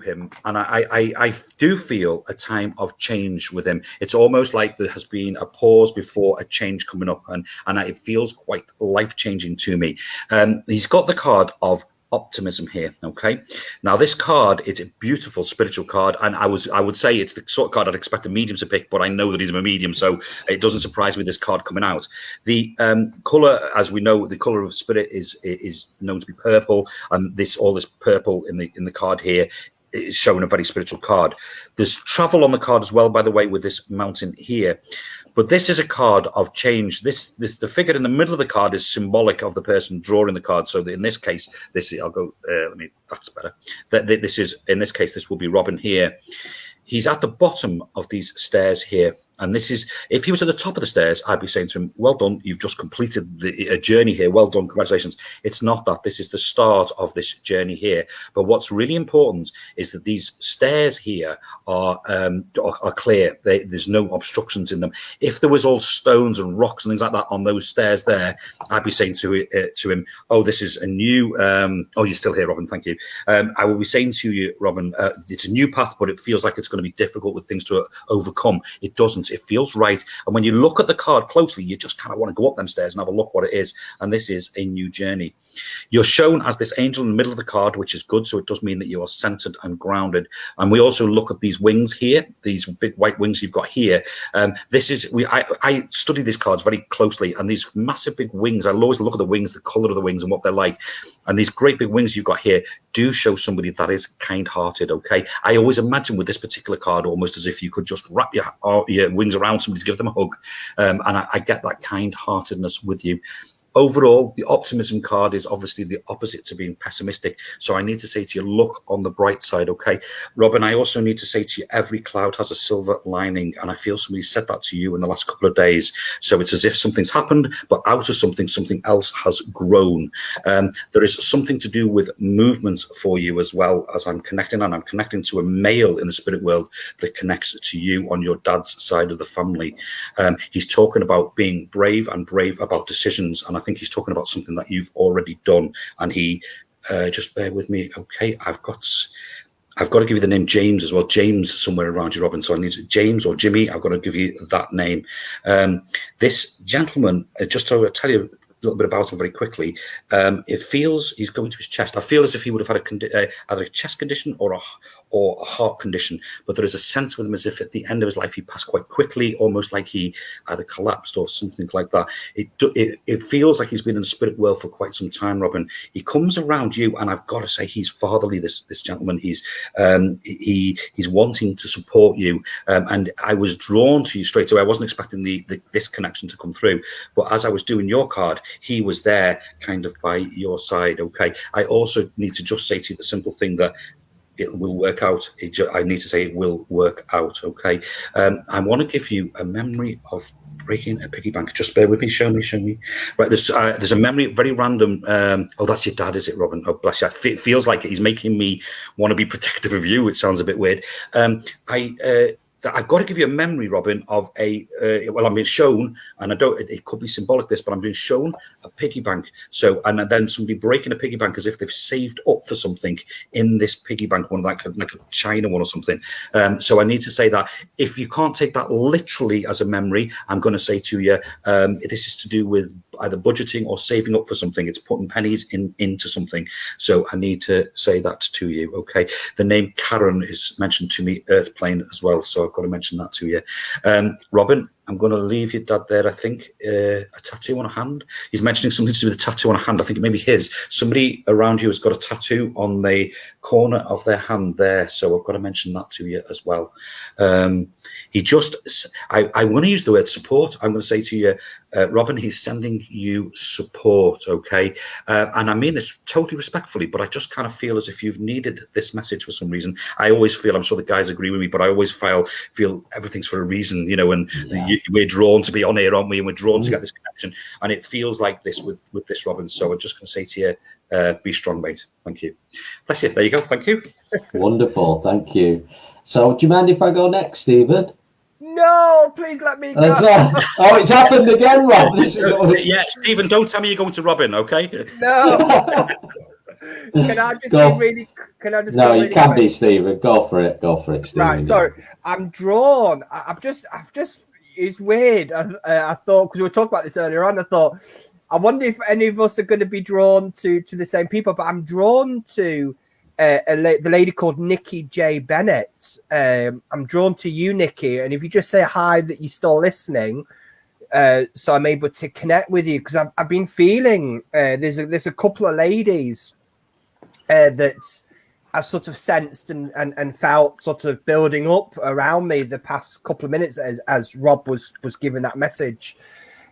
[SPEAKER 2] him, and I do feel a time of change with him. It's almost like there has been a pause before a change coming up, and it feels quite life-changing to me. He's got the card of optimism here. Okay, now this card is a beautiful spiritual card, and I would say it's the sort of card I'd expect a medium to pick, but I know that he's a medium, so it doesn't surprise me this card coming out. The color, as we know, the color of spirit is known to be purple, and all this purple in the card here is showing a very spiritual card. There's travel on the card as well, by the way, with this mountain here. But this is a card of change. The figure in the middle of the card is symbolic of the person drawing the card. So in this case, I'll go. That's better. In this case, this will be Robin here. He's at the bottom of these stairs here. And this is, if he was at the top of the stairs, I'd be saying to him, well done, you've just completed a journey here. Well done, congratulations. It's not that. This is the start of this journey here. But what's really important is that these stairs here are clear. There's no obstructions in them. If there was all stones and rocks and things like that on those stairs there, I'd be saying to him, oh, this is a new, oh, you're still here, Robin, thank you. I will be saying to you, Robin, it's a new path, but it feels like it's going to be difficult with things to overcome. It doesn't. It feels right. And when you look at the card closely, you just kind of want to go up them stairs and have a look what it is. And this is a new journey. You're shown as this angel in the middle of the card, which is good. So it does mean that you are centered and grounded. And we also look at these wings here, these big white wings you've got here. I study these cards very closely, and these massive big wings, I always look at the wings, the color of the wings and what they're like. And these great big wings you've got here do show somebody that is kind-hearted, okay? I always imagine with this particular card almost as if you could just wrap your wings around somebody to give them a hug. And I get that kind-heartedness with you. overall, the optimism card is obviously the opposite to being pessimistic. So I need to say to you, look on the bright side, okay? Robin, I also need to say to you, every cloud has a silver lining. And I feel somebody said that to you in the last couple of days. So it's as if something's happened, but out of something else has grown. There is something to do with movement for you as well, as I'm connecting, and I'm connecting to a male in the spirit world that connects to you on your dad's side of the family. He's talking about being brave and brave about decisions. And I think he's talking about something that you've already done. And he, just bear with me. Okay, I've got to give you the name James as well. James somewhere around you, Robin. So I need James or Jimmy. I've got to give you that name. This gentleman, just to tell you a little bit about him very quickly, it feels he's going to his chest. I feel as if he would have had either a chest condition or a heart condition, but there is a sense with him as if at the end of his life he passed quite quickly, almost like he either collapsed or something like that. It feels like he's been in the spirit world for quite some time, Robin. He comes around you, and I've got to say he's fatherly. This gentleman, he's wanting to support you, and I was drawn to you straight away. I wasn't expecting this connection to come through, but as I was doing your card, he was there, kind of by your side. Okay, I also need to just say to you the simple thing that it will work out. I need to say it will work out. Okay. I want to give you a memory of breaking a piggy bank. Just bear with me. Show me. Right. There's a memory, very random. Oh, that's your dad, is it, Robin? Oh, bless you. It feels like he's making me want to be protective of you. It sounds a bit weird. I've got to give you a memory, Robin, of I'm being shown, and it could be symbolic this, but I'm being shown a piggy bank. So, and then somebody breaking a piggy bank as if they've saved up for something in this piggy bank, one like a China one or something. So I need to say that if you can't take that literally as a memory, I'm going to say to you, this is to do with either budgeting or saving up for something. It's putting pennies into something. So I need to say that to you. Okay. The name Karen is mentioned to me, Earth Plane as well. So I've got to mention that to you. Robin, I'm going to leave your dad there. I think a tattoo on a hand. He's mentioning something to do with a tattoo on a hand. I think it may be his. Somebody around you has got a tattoo on the corner of their hand there. So I've got to mention that to you as well. I want to use the word support. I'm going to say to you, Robin, he's sending you support, okay? And I mean this totally respectfully, but I just kind of feel as if you've needed this message for some reason. I always feel, I'm sure the guys agree with me, but I always feel everything's for a reason, and we're drawn to be on here, aren't we? And we're drawn to get this connection. And it feels like this with this, Robin. So I'm just going to say to you, be strong, mate. Thank you. Bless you. There you go. Thank you.
[SPEAKER 1] Wonderful. Thank you. So do you mind if I go next, Stephen?
[SPEAKER 3] No, please let me go.
[SPEAKER 1] Oh, it's happened again, Rob.
[SPEAKER 2] Yeah, Stephen, don't tell me you're going to Robin, okay?
[SPEAKER 3] No. Can I just
[SPEAKER 1] go. No, you can be, Stephen. Go for it, Stephen.
[SPEAKER 3] Right, sorry. I'm drawn. I've just. It's weird. I thought, because we were talking about this earlier on, I thought, I wonder if any of us are going to be drawn to the same people, but I'm drawn to the lady called Nikki J. Bennett. I'm drawn to you, Nikki, and if you just say hi that you're still listening, so I'm able to connect with you, because I've been feeling there's a couple of ladies that I sort of sensed and felt sort of building up around me the past couple of minutes as Rob was giving that message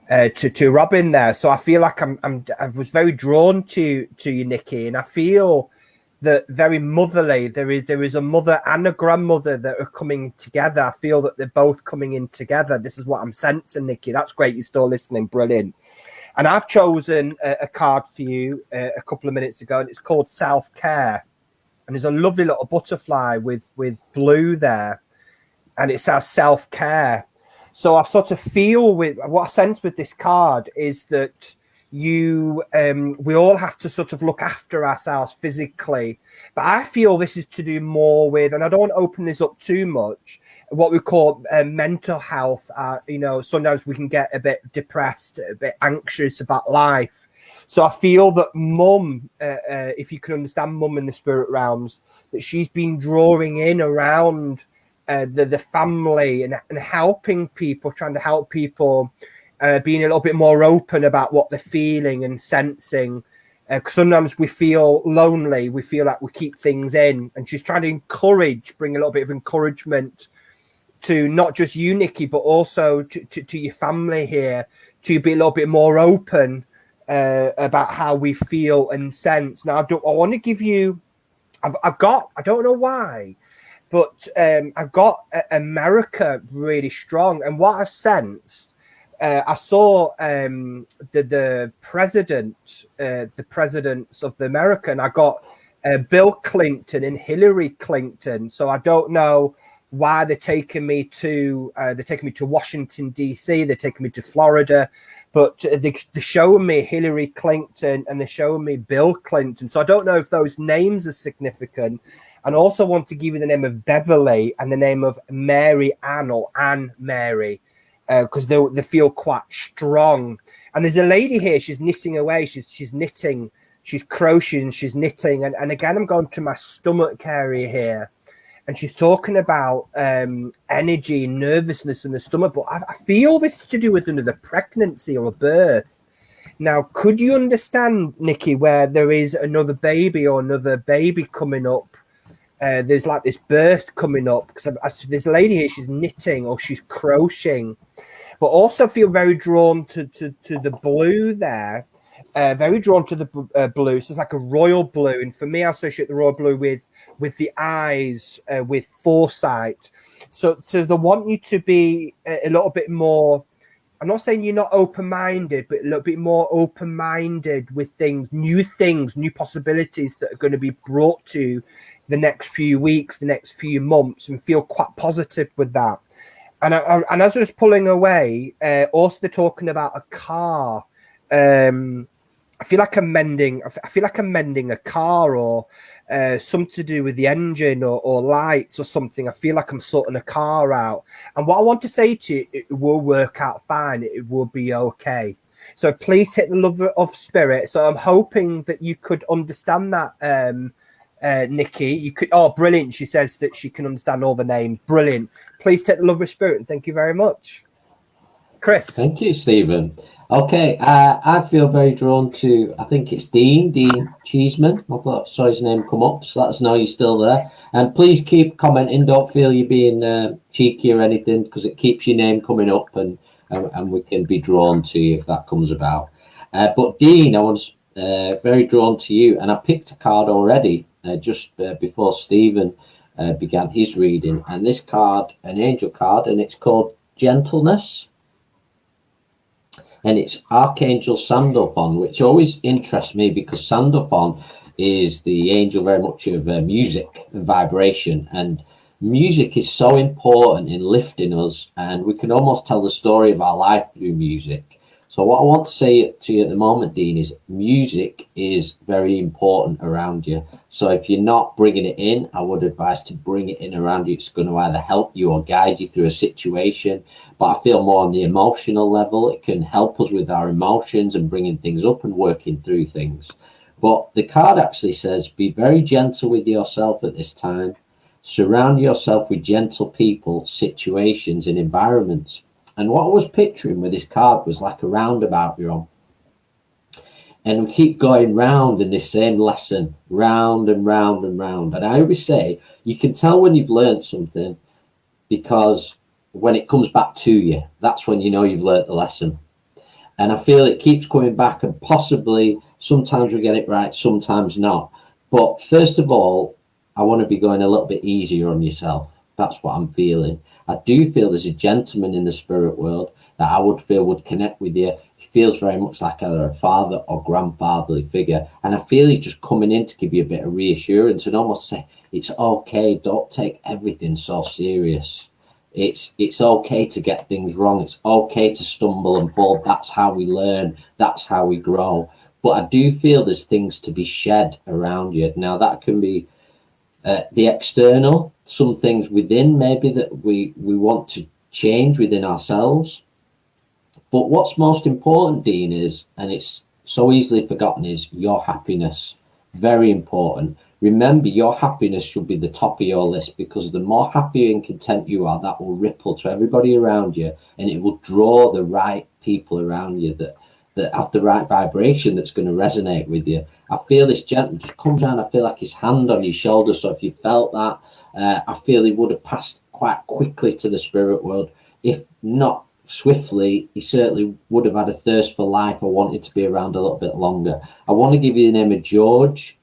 [SPEAKER 3] to Robin there. So I feel like I was very drawn to you, Nikki, and I feel that very motherly. There is a mother and a grandmother that are coming together. I feel that they're both coming in together. This is what I'm sensing, Nikki. That's great. You're still listening. Brilliant. And I've chosen a card for you a couple of minutes ago, and it's called Self-Care. And there's a lovely little butterfly with blue there, and it's our self-care. So I sort of feel with what I sense with this card is that we all have to sort of look after ourselves physically, but I feel this is to do more with, and I don't want to open this up too much, what we call mental health. Sometimes we can get a bit depressed, a bit anxious about life. So I feel that mum, if you can understand mum in the spirit realms, that she's been drawing in around the family and helping people, trying to help people, being a little bit more open about what they're feeling and sensing. Because sometimes we feel lonely, we feel like we keep things in, and she's trying to bring a little bit of encouragement to not just you, Nikki, but also to your family here, to be a little bit more open about how we feel and sense. Now, I want to give you, I've got, I don't know why, but I've got America really strong. And what I've sensed, I saw the presidents of the America, and I got Bill Clinton and Hillary Clinton. So I don't know why they're taking me to Washington D.C. They're taking me to Florida, but they're showing me Hillary Clinton and they're showing me Bill Clinton. So I don't know if those names are significant. And also want to give you the name of Beverly and the name of Mary Ann or Anne Mary, because they feel quite strong. And there's a lady here, she's knitting away, she's knitting, she's crocheting, she's knitting. And again, I'm going to my stomach area here. And she's talking about energy and nervousness in the stomach. But I feel this is to do with another pregnancy or a birth. Now, could you understand, Nikki, where there is another baby or another baby coming up? There's like this birth coming up, because there's a lady here, she's knitting or she's crocheting, but also feel very drawn to the blue there, very drawn to the blue. So it's like a royal blue. And for me, I associate the royal blue with the eyes, with foresight. So they want you to be a little bit more, I'm not saying you're not open-minded, but a little bit more open-minded with things, new possibilities that are going to be brought to the next few weeks, the next few months, and feel quite positive with that. And as I was pulling away, also they're talking about a car. I feel like I'm mending a car, or something to do with the engine or lights or something. I feel like I'm sorting a car out. And what I want to say to you, it will work out fine. It will be okay. So please take the love of spirit. So I'm hoping that you could understand that, Nikki. You could. Oh, brilliant. She says that she can understand all the names. Brilliant. Please take the love of spirit. And thank you very much. Chris.
[SPEAKER 1] Thank you, Stephen. Okay, I feel very drawn to, I think it's Dean Cheeseman. I saw his name come up, so let us know you're still there. And please keep commenting. Don't feel you're being cheeky or anything, because it keeps your name coming up, and we can be drawn to you if that comes about. But Dean, I was very drawn to you, and I picked a card already just before Stephen began his reading. And this card, an angel card, and it's called Gentleness. And it's Archangel Sandalphon, which always interests me, because Sandalphon is the angel very much of music and vibration. And music is so important in lifting us, and we can almost tell the story of our life through music. So what I want to say to you at the moment, Dean, is music is very important around you. So if you're not bringing it in, I would advise to bring it in around you. It's going to either help you or guide you through a situation. But I feel more on the emotional level. It can help us with our emotions and bringing things up and working through things. But the card actually says, be very gentle with yourself at this time. Surround yourself with gentle people, situations, and environments. And what I was picturing with this card was like a roundabout you're on. And we keep going round in this same lesson, round and round and round. And I always say, you can tell when you've learned something, because when it comes back to you, that's when you know you've learned the lesson. And I feel it keeps coming back, and possibly sometimes we get it right, sometimes not. But first of all, I want to be going a little bit easier on yourself. That's what I'm feeling. I do feel there's a gentleman in the spirit world that I would feel would connect with you. He feels very much like either a father or grandfatherly figure. And I feel he's just coming in to give you a bit of reassurance and almost say, it's okay, don't take everything so serious. It's okay to get things wrong. It's okay to stumble and fall. That's how we learn. That's how we grow. But I do feel there's things to be shed around you. Now, that can be the external, some things within maybe that we want to change within ourselves. But what's most important, Dean, is, and it's so easily forgotten, is your happiness. Very important. Remember, your happiness should be the top of your list, because the more happy and content you are, that will ripple to everybody around you, and it will draw the right people around you that have the right vibration that's going to resonate with you. I feel this gentleman just comes down. I feel like his hand on your shoulder. So if you felt that, I feel he would have passed quite quickly to the spirit world. If not, swiftly, he certainly would have had a thirst for life or wanted to be around a little bit longer. I want to give you the name of George,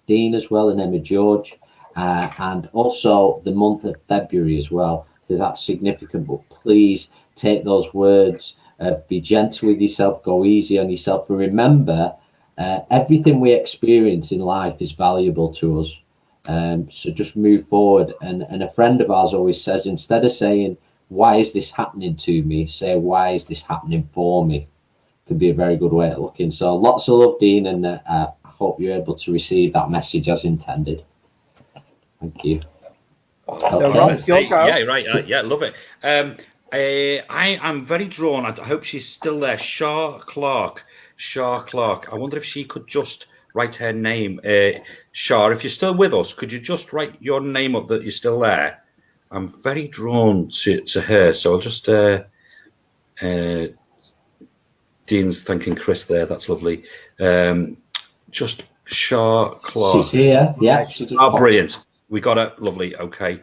[SPEAKER 1] Dean as well, the name of George, and also the month of February as well. So that's significant, but please take those words, be gentle with yourself, go easy on yourself, and remember, everything we experience in life is valuable to us. So just move forward. And a friend of ours always says, instead of saying, why is this happening to me, say, why is this happening for me? Could be a very good way of looking. So lots of love, Dean, and I hope you're able to receive that message as intended. Thank you.
[SPEAKER 3] So Rob,
[SPEAKER 2] yeah, right. Yeah, love it. I am very drawn. I hope she's still there. Shah Clark. I wonder if she could just write her name. Shah, if you're still with us, could you just write your name up that you're still there? I'm very drawn to her. So I'll just... Dean's thanking Chris there. That's lovely. Just Shah Clark.
[SPEAKER 1] She's here. Yeah.
[SPEAKER 2] Brilliant. We got it. Lovely. Okay.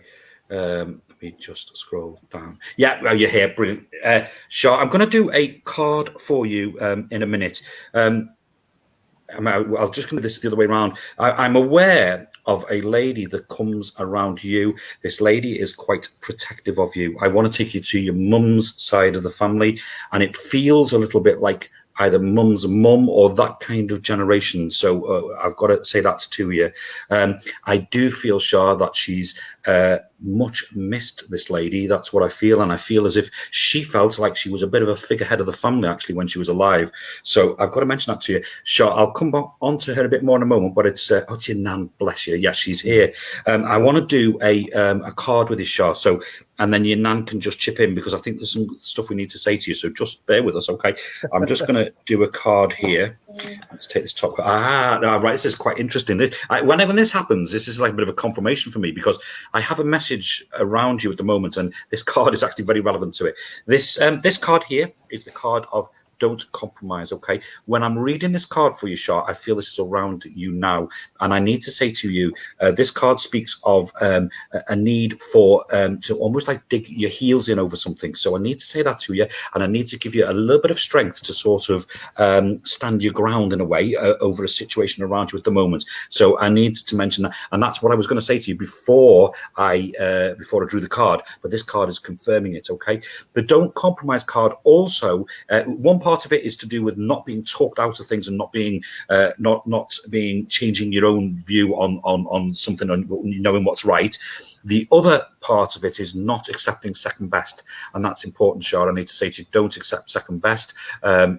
[SPEAKER 2] Let me just scroll down. Yeah, well, you're here. Brilliant. Shah, I'm going to do a card for you in a minute. I'll just do this the other way around. I'm aware of a lady that comes around you. This lady is quite protective of you. I want to take you to your mum's side of the family, and it feels a little bit like either mum's mum or that kind of generation. So I've got to say that to you. I do feel, Shah, that she's much missed, this lady. That's what I feel. And I feel as if she felt like she was a bit of a figurehead of the family, actually, when she was alive. So I've got to mention that to you. Shah, I'll come back onto her a bit more in a moment, but it's your nan, bless you. Yes, she's here. I want to do a card with you, Shah. So, and then your nan can just chip in, because I think there's some stuff we need to say to you. So just bear with us, okay? I'm just going to do a card here. Let's take this top card. Right, this is quite interesting. Whenever this happens, this is like a bit of a confirmation for me, because I have a message around you at the moment, and this card is actually very relevant to it. This card here is the card of don't compromise, okay? When I'm reading this card for you, Shah, I feel this is around you now. And I need to say to you, this card speaks of a need for to almost like dig your heels in over something. So I need to say that to you, and I need to give you a little bit of strength to sort of stand your ground in a way over a situation around you at the moment. So I need to mention that. And that's what I was going to say to you before I drew the card, but this card is confirming it, okay? The don't compromise card also, one part of it is to do with not being talked out of things and not being changing your own view on something, on knowing what's right. The other part of it is not accepting second best, and that's important, Shah. I need to say to you, don't accept second best.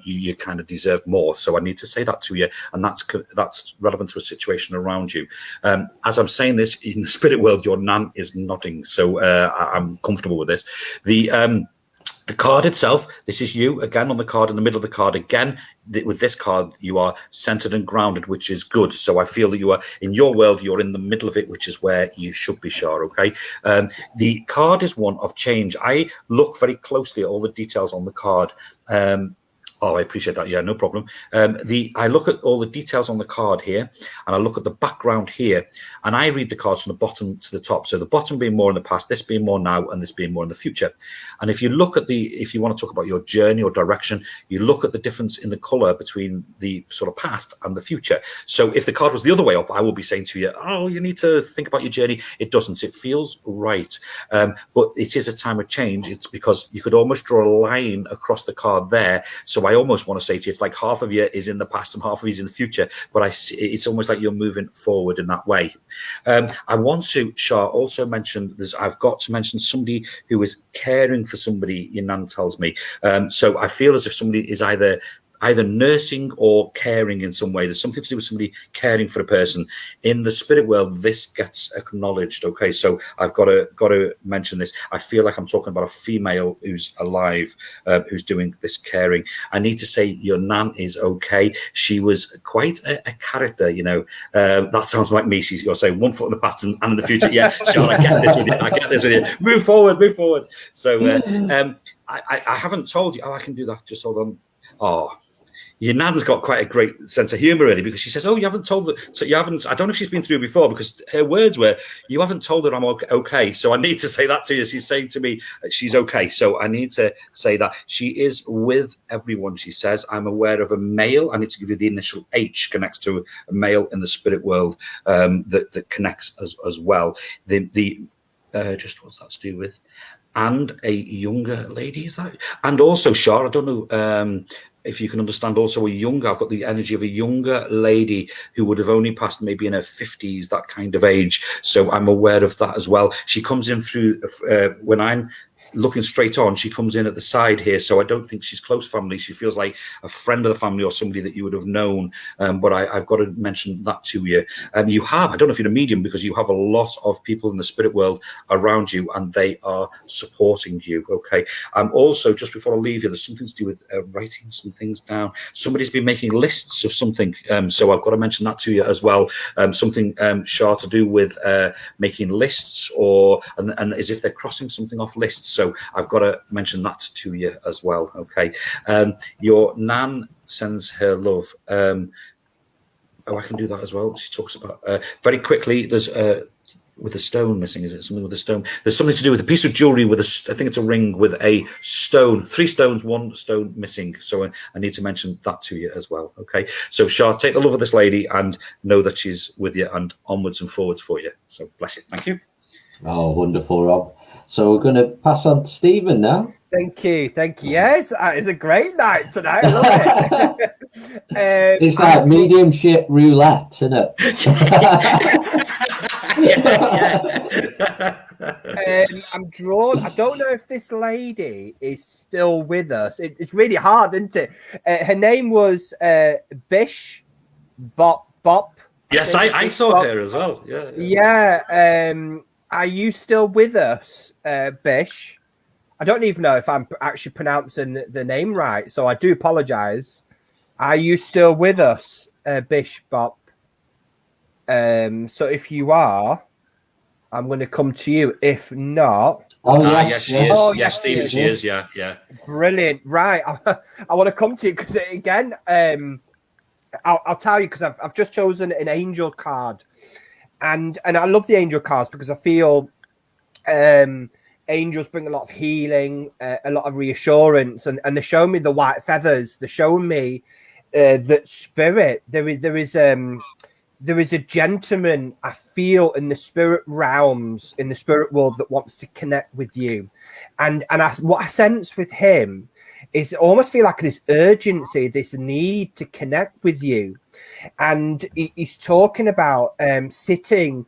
[SPEAKER 2] You kind of deserve more. So I need to say that to you, and that's relevant to a situation around you. As I'm saying this, in the spirit world, your nan is nodding, so I'm comfortable with this. The card itself, this is you again on the card, in the middle of the card again. With this card, you are centered and grounded, which is good. So I feel that you are in your world, you're in the middle of it, which is where you should be, Shah, okay? The card is one of change. I look very closely at all the details on the card. Oh, I appreciate that. Yeah, no problem. I look at all the details on the card here, and I look at the background here, and I read the cards from the bottom to the top. So the bottom being more in the past, this being more now, and this being more in the future. And if you look at if you want to talk about your journey or direction, you look at the difference in the color between the sort of past and the future. So if the card was the other way up, I will be saying to you, oh, you need to think about your journey. It doesn't. It feels right. But it is a time of change. It's because you could almost draw a line across the card there. So I almost want to say to you, it's like half of you is in the past and half of you is in the future, but it's almost like you're moving forward in that way. I want to, Shah, also mention, I've got to mention somebody who is caring for somebody, your nan tells me. So I feel as if somebody is either nursing or caring in some way. There's something to do with somebody caring for a person. In the spirit world, this gets acknowledged. Okay, so I've got to mention this. I feel like I'm talking about a female who's alive, who's doing this caring. I need to say your nan is okay. She was quite a character, you know. That sounds like me. You're saying 1 foot in the past and in the future. Yeah, Sean, I get this with you. Move forward. So I haven't told you. Oh, I can do that. Just hold on. Oh. your nan's got quite a great sense of humor, really, because she says, "Oh, you haven't told her." So you haven't. I don't know if she's been through before, because her words were, "You haven't told her I'm okay." So I need to say that to you. She's saying to me she's okay. So I need to say that she is with everyone. She says, "I'm aware of a male." I need to give you the initial H connects to a male in the spirit world that connects as well. Just what's that to do with? And a younger lady, is that? And also, Shar, I don't know if you can understand also I've got the energy of a younger lady who would have only passed maybe in her 50s, that kind of age. So I'm aware of that as well. She comes in through, when I'm looking straight on, she comes in at the side here. So I don't think she's close family. She feels like a friend of the family or somebody that you would have known. But I've got to mention that to you. You have, I don't know if you're a medium, because you have a lot of people in the spirit world around you, and they are supporting you. Okay. Also, just before I leave you, there's something to do with writing some things down. Somebody's been making lists of something. So I've got to mention that to you as well. Something, Shar, to do with making lists, and as if they're crossing something off lists. So I've got to mention that to you as well. Okay. Your nan sends her love. I can do that as well. She talks about very quickly. There's with a stone missing. Is it something with a stone? There's something to do with a piece of jewelry with I think it's a ring with a stone. 3 stones, 1 stone missing. So I need to mention that to you as well. Okay. So Shar, take the love of this lady and know that she's with you and onwards and forwards for you. So bless you. Thank you.
[SPEAKER 1] Oh, wonderful, Rob. So we're going to pass on to Stephen now.
[SPEAKER 3] Thank you. Yes, it's a great night tonight. I love it.
[SPEAKER 1] It's like mediumship roulette, isn't it?
[SPEAKER 3] I'm drawn. I don't know if this lady is still with us. It's really hard, isn't it? Her name was Bish Bop.
[SPEAKER 2] Yes, I saw her as well.
[SPEAKER 3] Yeah. Are you still with us, Bish? I don't even know if I'm actually pronouncing the name right, so I do apologize. Are you still with us, Bish Bop? So if you are, I'm going to come to you. If not,
[SPEAKER 2] yes, she is. Oh, yes, Stephen, she is. Yeah.
[SPEAKER 3] Brilliant. Right, I want to come to you because again, I'll tell you, because I've just chosen an angel card, and I love the angel cards because I feel angels bring a lot of healing, a lot of reassurance, and they're showing me the white feathers. They're showing me that spirit. There is a gentleman I feel in the spirit realms, in the spirit world, that wants to connect with you, and what I sense with him is almost feel like this urgency, this need to connect with you, and he's talking about sitting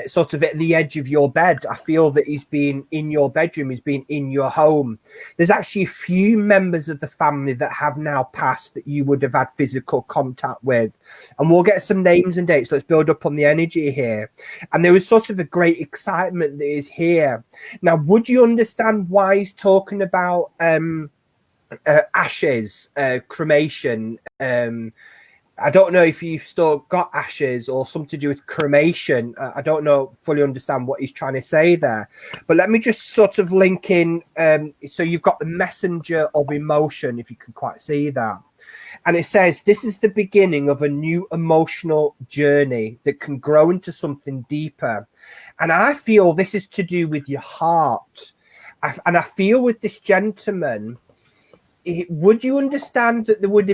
[SPEAKER 3] sort of at the edge of your bed. I feel that he's been in your bedroom, he's been in your home. There's actually a few members of the family that have now passed that you would have had physical contact with, and we'll get some names and dates. Let's build up on the energy here. And there was sort of a great excitement that is here. Now, would you understand why he's talking about ashes, cremation? I don't know if you've still got ashes or something to do with cremation. I don't know, fully understand what he's trying to say there. But let me just sort of link in. So you've got the messenger of emotion, if you can quite see that. And it says, this is the beginning of a new emotional journey that can grow into something deeper. And I feel this is to do with your heart. And I feel with this gentleman, would you understand that there would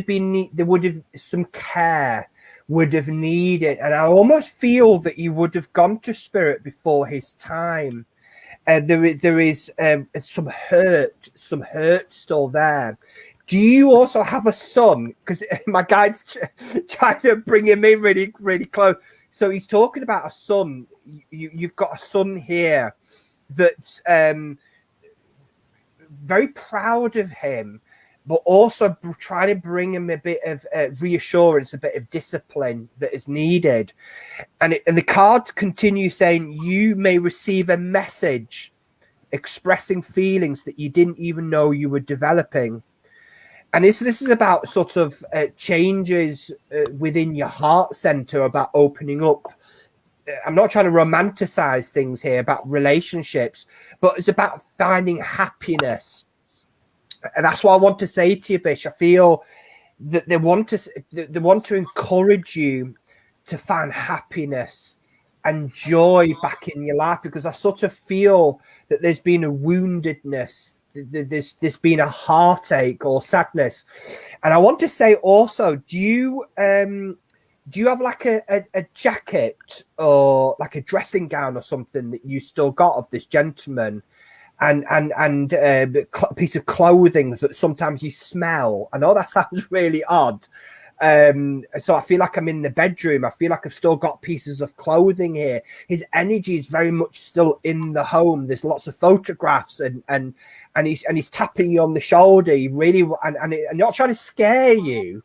[SPEAKER 3] have some care would have needed, and I almost feel that he would have gone to spirit before his time. There is some hurt still there. Do you also have a son? Because my guide's trying to bring him in really, really close. So he's talking about a son. You've got a son here that's very proud of him, but also trying to bring him a bit of reassurance, a bit of discipline that is needed. And the card continues saying, you may receive a message expressing feelings that you didn't even know you were developing. And this is about sort of changes within your heart center, about opening up. I'm not trying to romanticize things here about relationships, but it's about finding happiness. And that's what I want to say to you, Bish. I feel that they want to encourage you to find happiness and joy back in your life, because I sort of feel that there's been a woundedness, there's been a heartache or sadness. And I want to say also, do you have like a jacket or like a dressing gown or something that you still got of this gentleman, and a piece of clothing that sometimes you smell? I know that sounds really odd. So I feel like I'm in the bedroom. I feel like I've still got pieces of clothing here. His energy is very much still in the home. There's lots of photographs, and he's tapping you on the shoulder. He really and not trying to scare you.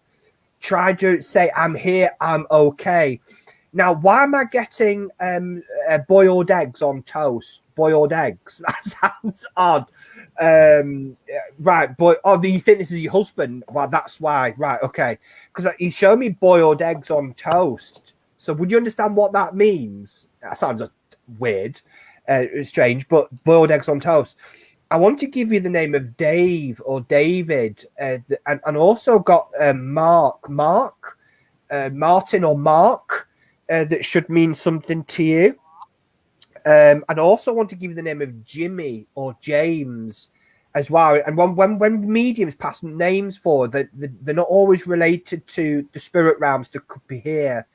[SPEAKER 3] Try to say, I'm here, I'm okay. Now, why am I getting boiled eggs on toast? Boiled eggs? That sounds odd. Right, but do you think this is your husband? Well, that's why. Right, okay. Because he showed me boiled eggs on toast. So would you understand what that means? That sounds weird, strange, but boiled eggs on toast. I want to give you the name of Dave or David, and also got Martin or Mark, that should mean something to you. And I also want to give you the name of Jimmy or James as well. And when mediums pass names forward, they're not always related to the spirit realms that could be here.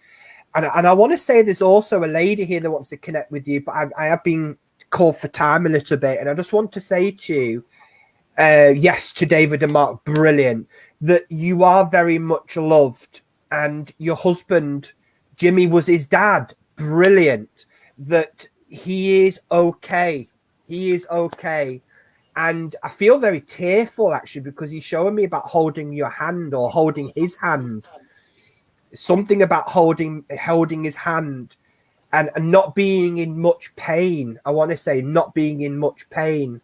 [SPEAKER 3] And I want to say there's also a lady here that wants to connect with you, but I have been called for time a little bit. And I just want to say to you, yes, to David and Mark, brilliant, that you are very much loved. And your husband, Jimmy, was his dad. Brilliant. That he is okay. He is okay. And I feel very tearful, actually, because he's showing me about holding your hand or holding his hand. Something about holding his hand and not being in much pain. I want to say not being in much pain.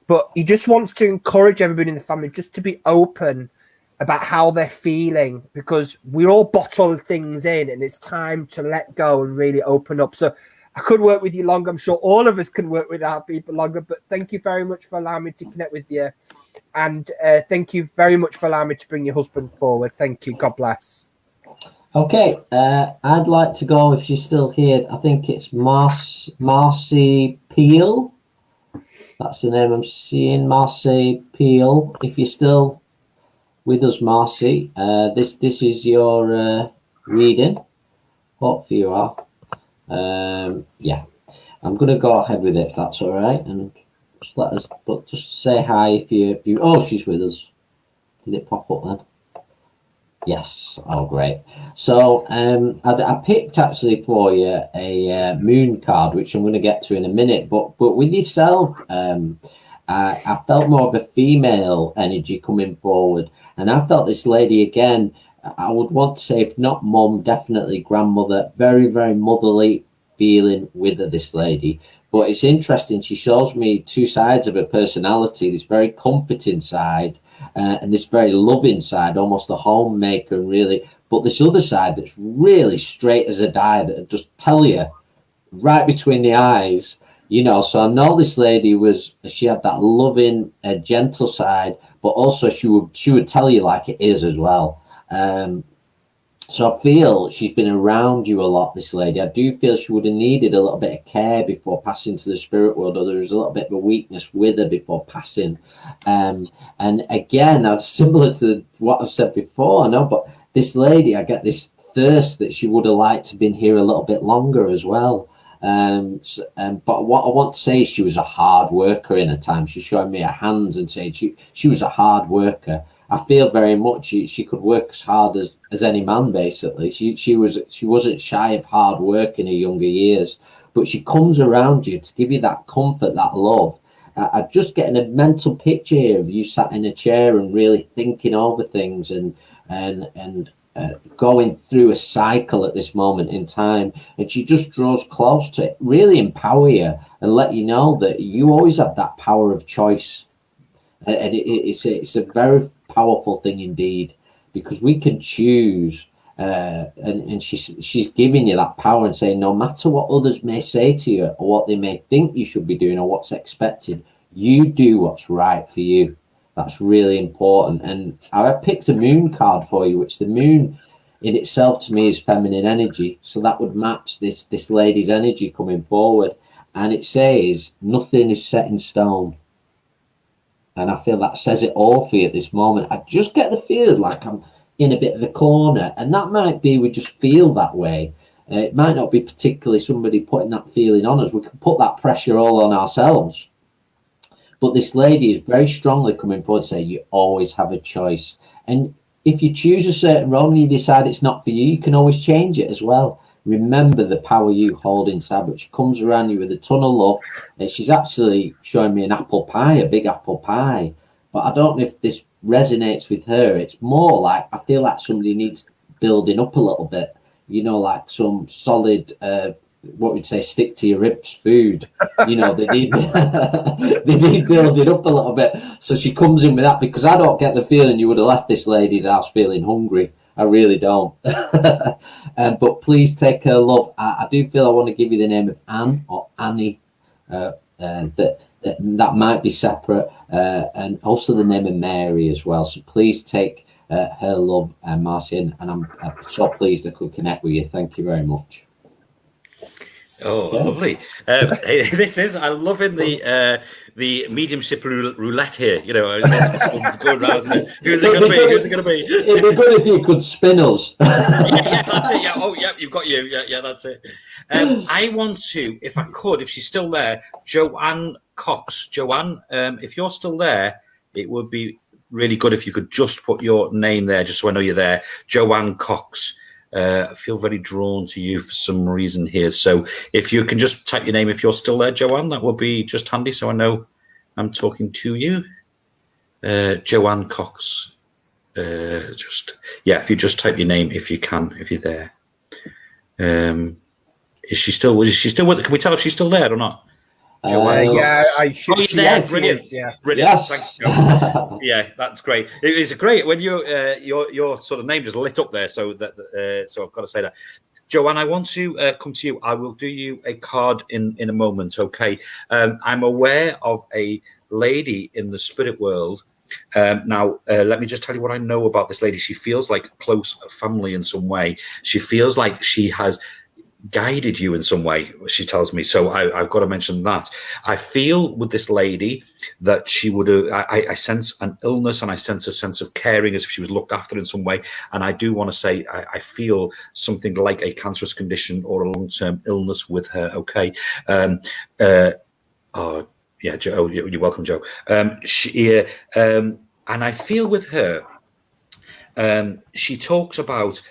[SPEAKER 3] But he just wants to encourage everybody in the family just to be open about how they're feeling, because we all bottle things in and it's time to let go and really open up. So I could work with you longer. I'm sure all of us can work with our people longer, but thank you very much for allowing me to connect with you. And thank you very much for allowing me to bring your husband forward. Thank you. God bless.
[SPEAKER 1] Okay. I'd like to go, if she's still here, I think it's Marcy Peel. That's the name I'm seeing, Marcy Peel. If you're still with us, Marcy, this is your reading. Hopefully you are. Yeah, I'm gonna go ahead with it if that's all right, and just let us. But just say hi if you. Oh, she's with us. Did it pop up then? Yes. Oh, great. So I picked actually for you a moon card, which I'm going to get to in a minute. But with yourself, I felt more of a female energy coming forward, and I felt this lady again. I would want to say, if not mum, definitely grandmother. Very, very motherly feeling with her, this lady. But it's interesting. She shows me two sides of her personality. This very comforting side. And this very loving side, almost a homemaker, really. But this other side that's really straight as a die, that just tell you right between the eyes, you know. So I know this lady she had that loving, gentle side, but also she would tell you like it is as well. So I feel she's been around you a lot, this lady. I do feel she would have needed a little bit of care before passing to the spirit world, or there was a little bit of a weakness with her before passing. And again, similar to what I've said before, I know, but this lady, I get this thirst that she would have liked to have been here a little bit longer as well. But what I want to say is she was a hard worker in her time. She's showing me her hands and saying she was a hard worker. I feel very much she could work as hard as any man, basically. She wasn't shy of hard work in her younger years, but she comes around you to give you that comfort, that love. I'm just getting a mental picture here of you sat in a chair and really thinking over things and going through a cycle at this moment in time, and she just draws close to it, really empower you and let you know that you always have that power of choice. And it's a very powerful thing indeed, because we can choose, and she's giving you that power and saying, no matter what others may say to you or what they may think you should be doing or what's expected, you do what's right for you. That's really important. And I picked a moon card for you, which the moon in itself to me is feminine energy. So that would match this lady's energy coming forward. And it says, nothing is set in stone. And I feel that says it all for you at this moment. I just get the feeling like I'm in a bit of a corner. And that might be we just feel that way. It might not be particularly somebody putting that feeling on us. We can put that pressure all on ourselves. But this lady is very strongly coming forward to say you always have a choice. And if you choose a certain role and you decide it's not for you, you can always change it as well. Remember the power you hold inside, but she comes around you with a ton of love. And she's actually showing me an apple pie, a big apple pie. But I don't know if this resonates with her. It's more like I feel like somebody needs building up a little bit. You know, like some solid what we'd say, stick to your ribs food. You know, they need they need building up a little bit. So she comes in with that, because I don't get the feeling you would have left this lady's house feeling hungry. I really don't. But please take her love. I do feel I want to give you the name of Anne or Annie. That might be separate, and also the name of Mary as well. So please take her love, Marcian, and I'm so pleased I could connect with you. Thank you very much.
[SPEAKER 2] Oh, yeah. Lovely. I'm loving the mediumship roulette here. You know, going around. Who's it going to be? Who's it going to be?
[SPEAKER 1] It'd be good if you could spin us.
[SPEAKER 2] Yeah, that's it. Yeah. Oh, yeah, you've got you. Yeah, that's it. I want to, if I could, if she's still there, Joanne Cox. Joanne, if you're still there, it would be really good if you could just put your name there, just so I know you're there. Joanne Cox. I feel very drawn to you for some reason here. So if you can just type your name, if you're still there, Joanne, that would be just handy so I know I'm talking to you. Joanne Cox. If you just type your name, if you can, if you're there. Is she still with? Can we tell if she's still there or not?
[SPEAKER 3] Yeah, I should.
[SPEAKER 2] Oh, you're there. Brilliant. Brilliant.
[SPEAKER 1] Yes.
[SPEAKER 2] Thanks, Joe. Yeah, that's great. It is great when your sort of name just lit up there. So so I've got to say that, Joanne, I want to come to you. I will do you a card in a moment. Okay. I'm aware of a lady in the spirit world. Now, let me just tell you what I know about this lady. She feels like close family in some way. She feels like she has guided you in some way, she tells me. So I've got to mention that. I feel with this lady that she would I sense an illness, and I sense a sense of caring, as if she was looked after in some way. And I do want to say I feel something like a cancerous condition or a long-term illness with her. Okay. Yeah, Joe, you're welcome, Joe. And I feel with her, she talks about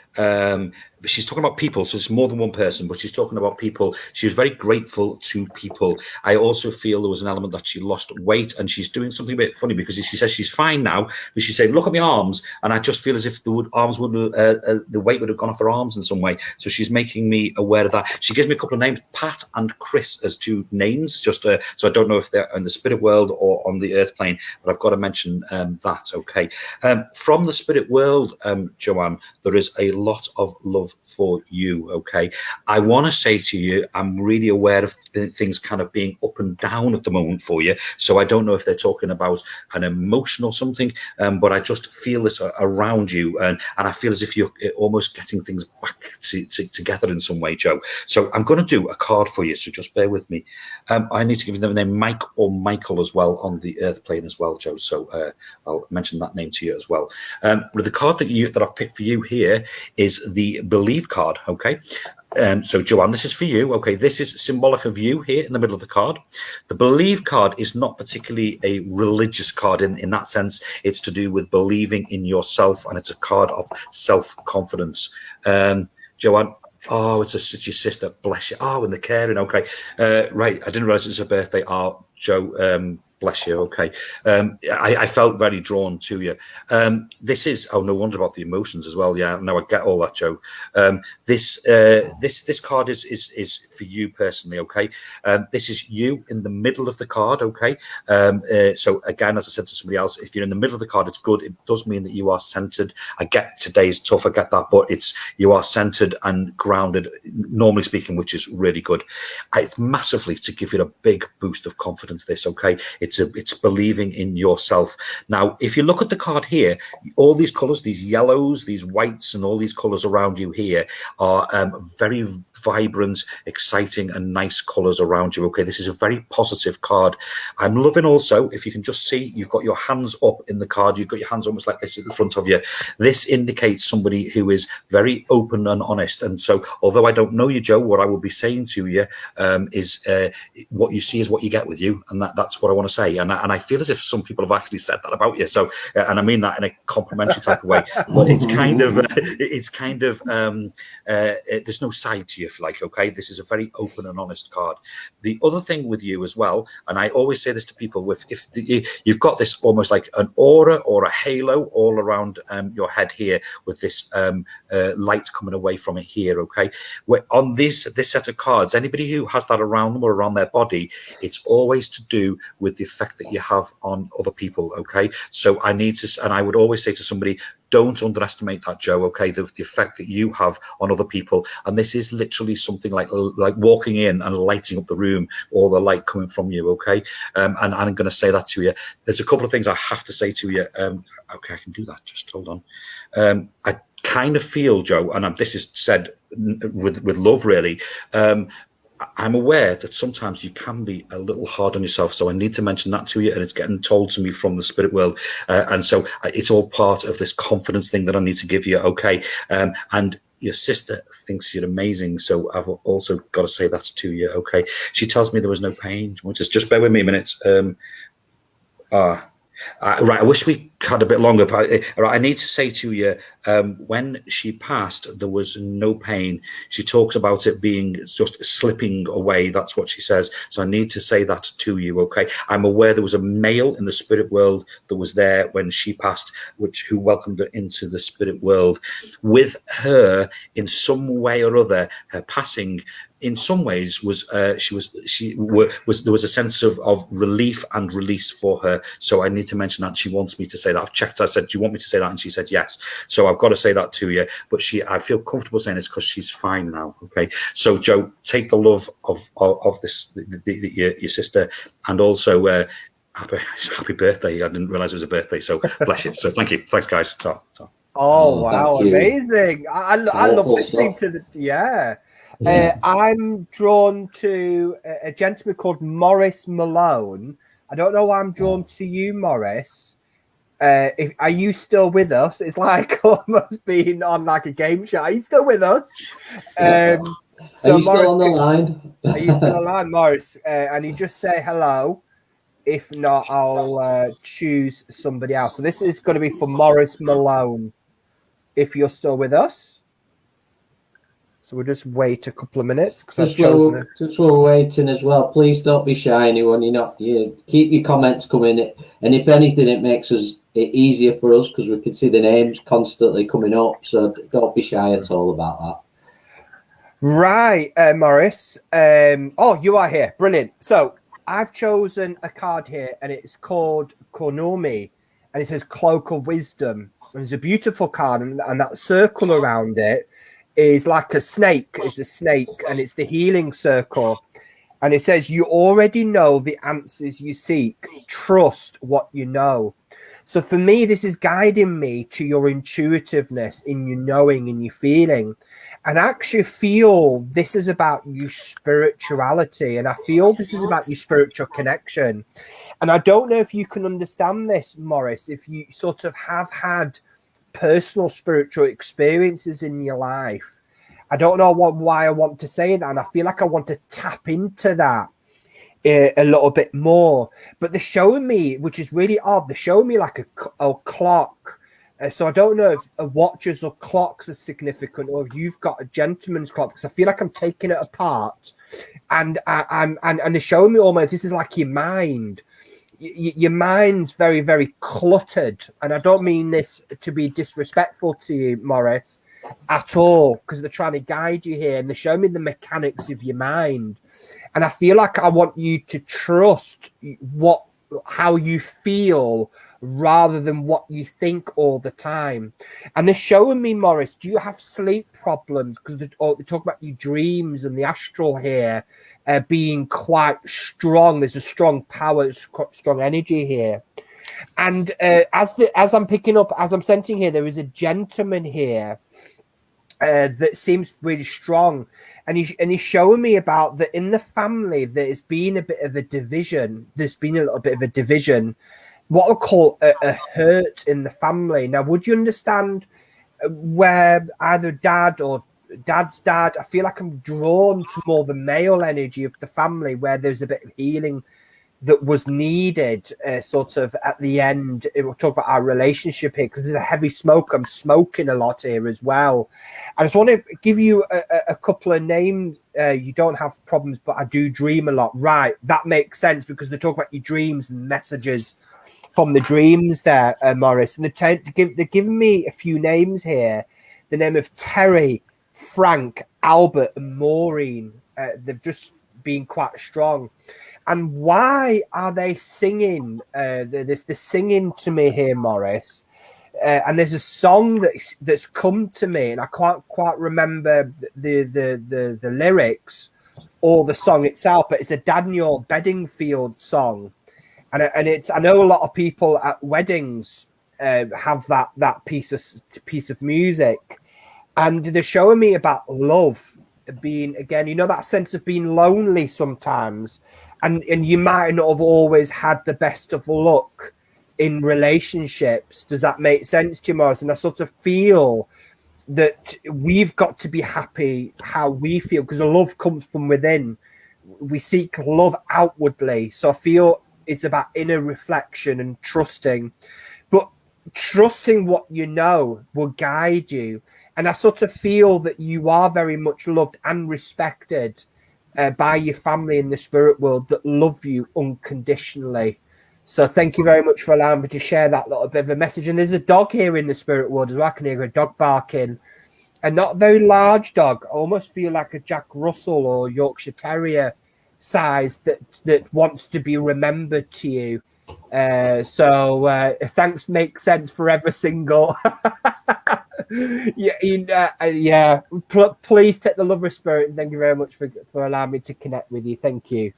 [SPEAKER 2] she's talking about people, so it's more than one person, but she's talking about people. She was very grateful to people. I also feel there was an element that she lost weight, and she's doing something a bit funny, because she says she's fine now, but she said, look at my arms, and I just feel as if the weight would have gone off her arms in some way. So she's making me aware of that. She gives me a couple of names, Pat and Chris, as two names, just so I don't know if they're in the spirit world or on the earth plane, but I've got to mention that. Okay. From the spirit world, Joanne, there is a lot of love for you. Okay. I want to say to you, I'm really aware of things kind of being up and down at the moment for you. So I don't know if they're talking about an emotional something, but I just feel this around you. And I feel as if you're almost getting things back together in some way, Joe. So I'm going to do a card for you. So just bear with me. I need to give you the name Mike or Michael as well on the earth plane as well, Joe. So I'll mention that name to you as well. With the card that I've picked for you here is the Believe card. Okay. So Joanne, this is for you. Okay, this is symbolic of you here in the middle of the card. The Believe card is not particularly a religious card in that sense. It's to do with believing in yourself, and it's a card of self-confidence. Joanne, oh, it's your sister. Bless you. Oh, and the caring. Okay, right. I didn't realize it was her birthday. Oh, Joe. Bless you. Okay. I felt very drawn to you. This is, no wonder about the emotions as well. Yeah, no, I get all that, Joe. This card is for you personally. Okay. This is you in the middle of the card. Okay. So again, as I said to somebody else, if you're in the middle of the card, it's good. It does mean that you are centered. I get today's tough. I get that, but you are centered and grounded, normally speaking, which is really good. It's massively to give you a big boost of confidence. Okay. It's believing in yourself. Now, if you look at the card here, all these colors, these yellows, these whites, and all these colors around you here are very vibrant, exciting, and nice colors around you. Okay, this is a very positive card. I'm loving also, if you can just see, you've got your hands up in the card. You've got your hands almost like this at the front of you. This indicates somebody who is very open and honest. And so, although I don't know you, Joe, what I will be saying to you is what you see is what you get with you, and that's what I want to say. And I feel as if some people have actually said that about you. So, and I mean that in a complimentary type of way. But it's kind of, there's no side to you, if you like. Okay, this is a very open and honest card. The other thing with you as well, and I always say this to people, you've got this almost like an aura or a halo all around your head here, with this light coming away from it here. Okay, on this set of cards, anybody who has that around them or around their body, it's always to do with the effect that you have on other people. Okay, so I would always say to somebody, don't underestimate that, Joe. Okay, the effect that you have on other people, and this is literally something like walking in and lighting up the room, or the light coming from you. Okay, and I'm going to say that to you. There's a couple of things I have to say to you. Okay, I can do that. Just hold on. I kind of feel, Joe, and this is said with love, really. I'm aware that sometimes you can be a little hard on yourself, so I need to mention that to you, and it's getting told to me from the spirit world, and so it's all part of this confidence thing that I need to give you. Okay, and your sister thinks you're amazing, so I've also got to say that to you. Okay, she tells me there was no pain. Just bear with me a minute. Right, I wish we had a bit longer, but I need to say to you, when she passed, there was no pain. She talks about it being just slipping away. That's what she says. So I need to say that to you, okay? I'm aware there was a male in the spirit world that was there when she passed, who welcomed her into the spirit world. With her, in some way or other, her passing, in some ways, there was a sense of relief and release for her. So I need to mention that. She wants me to say that. I've checked. I said, do you want me to say that? And she said yes. So I've got to say that to you. But I feel comfortable saying this because she's fine now. Okay. So Joe, take the love of this your sister, and also happy birthday. I didn't realize it was a birthday. So bless you. So thank you. Thanks, guys. Ta.
[SPEAKER 3] Oh wow, amazing! I love listening to the I'm drawn to a gentleman called Maurice Malone. I don't know why I'm drawn to you, Maurice. Are you still with us? It's like almost being on like a game show. Are you still with us?
[SPEAKER 1] Are you still on the line?
[SPEAKER 3] Are you still online, Maurice? And you just say hello. If not, I'll choose somebody else. So this is going to be for Maurice Malone. If you're still with us. So we'll just wait a couple of minutes because
[SPEAKER 1] just while we're waiting as well. Please don't be shy, anyone. You keep your comments coming, and if anything, it makes it easier for us because we can see the names constantly coming up. So don't be shy at all about that.
[SPEAKER 3] Right, Maurice. You are here. Brilliant. So I've chosen a card here, and it's called Konomi, and it says Cloak of Wisdom. And it's a beautiful card, and that circle around it is like a snake. It's a snake, and it's the healing circle. And it says, you already know the answers you seek. Trust what you know. So for me, this is guiding me to your intuitiveness, in your knowing, in your feeling. And I actually feel this is about your spirituality. And I feel this is about your spiritual connection. And I don't know if you can understand this, Maurice, if you sort of have had personal spiritual experiences in your life. I don't know why I want to say that. And I feel like I want to tap into that a little bit more. But they're showing me, which is really odd, they're showing me like a clock. So I don't know if watches or clocks are significant, or if you've got a gentleman's clock, because I feel like I'm taking it apart. And they're showing me almost, this is like your mind. Your mind's very, very cluttered. And I don't mean this to be disrespectful to you, Maurice, at all, because they're trying to guide you here, and they're showing me the mechanics of your mind. And I feel like I want you to trust how you feel rather than what you think all the time. And they're showing me, Maurice, do you have sleep problems? Because they talk about your dreams and the astral here being quite strong. There's a strong power, strong energy here. And as I'm picking up, as I'm sensing here, there is a gentleman here that seems really strong, and he's showing me about that in the family there's been a bit of a division. There's been a little bit of a division, what I call a hurt in the family. Now, would you understand where either dad or dad's dad? I feel like I'm drawn to more the male energy of the family, where there's a bit of healing that was needed sort of at the end. We'll talk about our relationship here, because there's a heavy smoke. I'm smoking a lot here as well. I just want to give you a couple of names. You don't have problems, but I do dream a lot. Right, that makes sense, because they talk about your dreams and messages from the dreams there, Maurice. And they're giving me a few names here. The name of Terry, Frank, Albert, and Maureen. They've just been quite strong. And why are they singing? They're singing to me here, Maurice. And there's a song that's come to me, and I can't quite remember the lyrics or the song itself, but it's a Daniel Bedingfield song, and it's, I know a lot of people at weddings have that piece of music, and they're showing me about love being, again, you know, that sense of being lonely sometimes. And you might not have always had the best of luck in relationships. Does that make sense to you, Maurice? And I sort of feel that we've got to be happy how we feel, because the love comes from within. We seek love outwardly. So I feel it's about inner reflection and trusting. But trusting what you know will guide you. And I sort of feel that you are very much loved and respected by your family in the spirit world that love you unconditionally. So thank you very much for allowing me to share that little bit of a message. And there's a dog here in the spirit world as well. I can hear a dog barking, and not a very large dog. I almost feel like a Jack Russell or Yorkshire Terrier size that wants to be remembered to you. So thanks makes sense for every single. Yeah. Please take the love of spirit, and thank you very much for allowing me to connect with you. Thank you.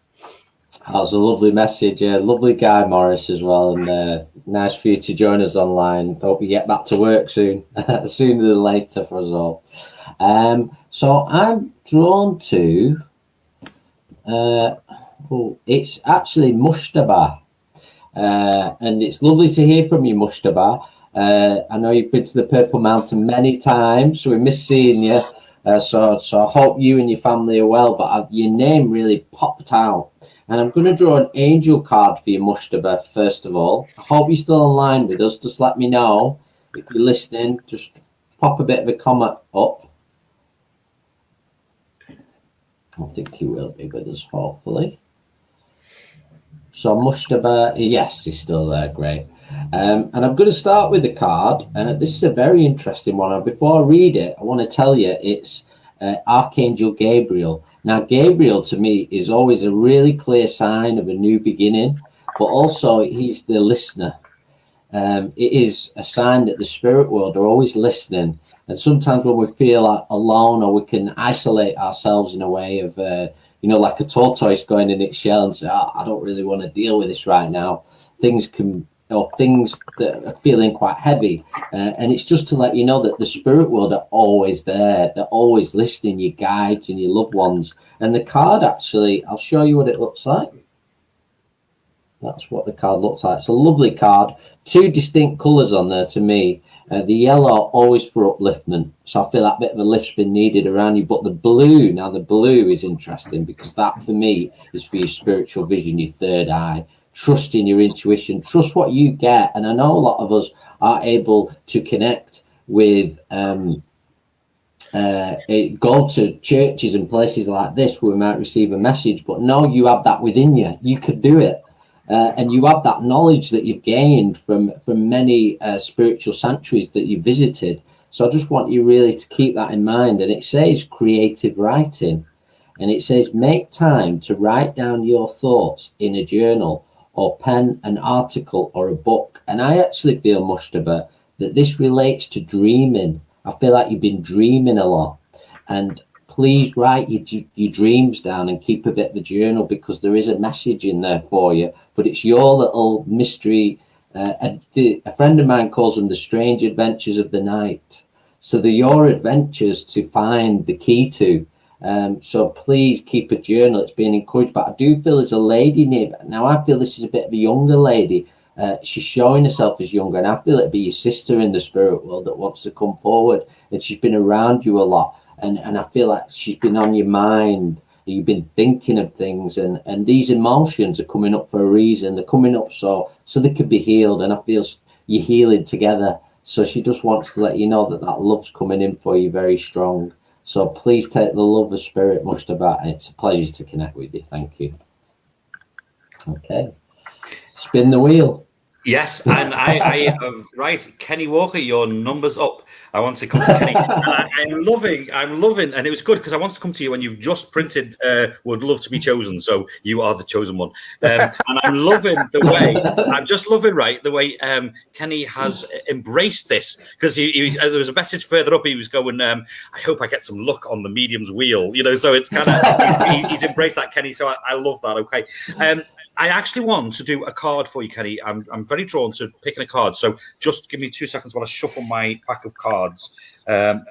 [SPEAKER 1] That was a lovely message. Lovely guy, Maurice, as well, and nice for you to join us online. Hope you get back to work soon, sooner than later for us all. So I'm drawn to. It's actually Mushtaba, and it's lovely to hear from you, Mushtaba. I know you've been to the Purple Mountain many times, so we miss seeing you. So I hope you and your family are well, but your name really popped out. And I'm going to draw an angel card for you, Mushtaba, first of all. I hope you're still online with us. Just let me know if you're listening. Just pop a bit of a comment up. I think he will be with us, hopefully. So Mushtaba, yes, he's still there. Great. And I'm going to start with the card. This is a very interesting one. And before I read it, I want to tell you it's Archangel Gabriel. Now, Gabriel to me is always a really clear sign of a new beginning, but also he's the listener. It is a sign that the spirit world are always listening. And sometimes when we feel alone, or we can isolate ourselves in a way of, like a tortoise going in its shell and say, I don't really want to deal with this right now. Things that are feeling quite heavy. And it's just to let you know that the spirit world are always there. They're always listening, your guides and your loved ones. And the card, actually, I'll show you what it looks like. That's what the card looks like. It's a lovely card. Two distinct colours on there to me. The yellow, always for upliftment. So I feel that bit of a lift's been needed around you. But the blue, now the blue is interesting, because that for me is for your spiritual vision, your third eye. Trust in your intuition. Trust what you get. And I know a lot of us are able to connect with, go to churches and places like this where we might receive a message. But no, you have that within you. You could do it. And you have that knowledge that you've gained from many spiritual sanctuaries that you visited. So I just want you really to keep that in mind. And it says creative writing. And it says make time to write down your thoughts in a journal, or pen an article or a book And I actually feel, Mushtaba, that this relates to dreaming. I feel like you've been dreaming a lot. And please write your dreams down and keep a bit of a journal, because there is a message in there for you. But it's your little mystery. A friend of mine calls them the strange adventures of the night. So they're your adventures to find the key to. So please keep a journal. It's being encouraged. But I do feel there's a lady near. Now I feel this is a bit of a younger lady. She's showing herself as younger, and I feel it'd be your sister in the spirit world that wants to come forward. And she's been around you a lot, and I feel like she's been on your mind. You've been thinking of things, and these emotions are coming up for a reason. They're coming up so they could be healed, and I feel you're healing together. So she just wants to let you know that love's coming in for you very strong. So please take the love of spirit, Mushtaba. It's a pleasure to connect with you. Thank you. Okay. Spin the wheel.
[SPEAKER 2] Yes, and I right, Kenny Walker, your number's up. I want to come to Kenny. I'm loving, and it was good because I wanted to come to you when you've just printed "Would Love to Be Chosen," so you are the chosen one. And I'm loving the way. I'm just loving, right, the way Kenny has embraced this, because there was a message further up. He was going, "I hope I get some luck on the medium's wheel," you know. So it's kind of he's embraced that, Kenny. So I love that. Okay. I actually want to do a card for you, Kenny. I'm very drawn to picking a card. So just give me 2 seconds while I shuffle my pack of cards. And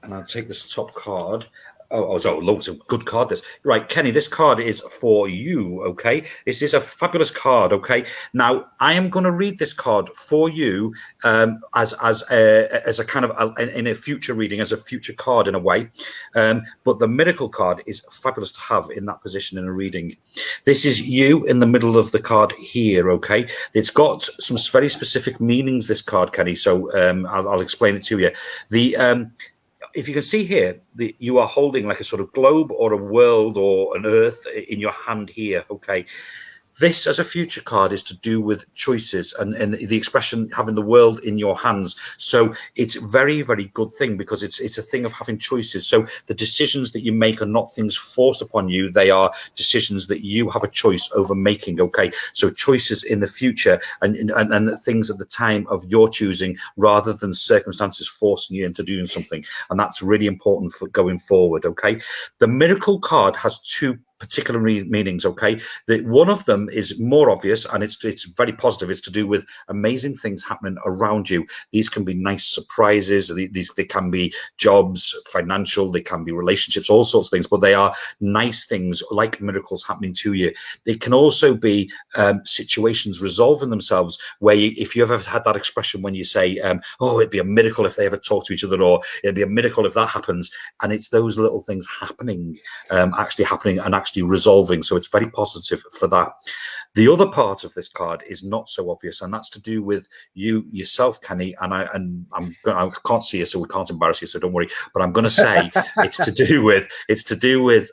[SPEAKER 2] I'll take this top card. So loads of good card this. Right, Kenny, this card is for you, okay? This is a fabulous card, okay? Now, I am going to read this card for you as a kind of, in a future reading, as a future card in a way. But the miracle card is fabulous to have in that position in a reading. This is you in the middle of the card here, okay? It's got some very specific meanings, this card, Kenny, so I'll explain it to you. If you can see here, you are holding like a sort of globe or a world or an earth in your hand here, okay? This, as a future card, is to do with choices and the expression having the world in your hands. So it's a very, very good thing, because it's a thing of having choices. So the decisions that you make are not things forced upon you. They are decisions that you have a choice over making, okay? So choices in the future and things at the time of your choosing, rather than circumstances forcing you into doing something. And that's really important for going forward, okay? The miracle card has two particular meanings, okay? One of them is more obvious, and it's very positive. It's to do with amazing things happening around you. These can be nice surprises. They can be jobs, financial, they can be relationships, all sorts of things, but they are nice things like miracles happening to you. It can also be situations resolving themselves, where if you ever had that expression when you say, oh, it'd be a miracle if they ever talk to each other, or it'd be a miracle if that happens, and it's those little things happening, actually happening and actually resolving. So it's very positive for that. The other part of this card is not so obvious, and that's to do with you yourself, Kenny. And I can't see you, so we can't embarrass you, so don't worry. But I'm going to say it's to do with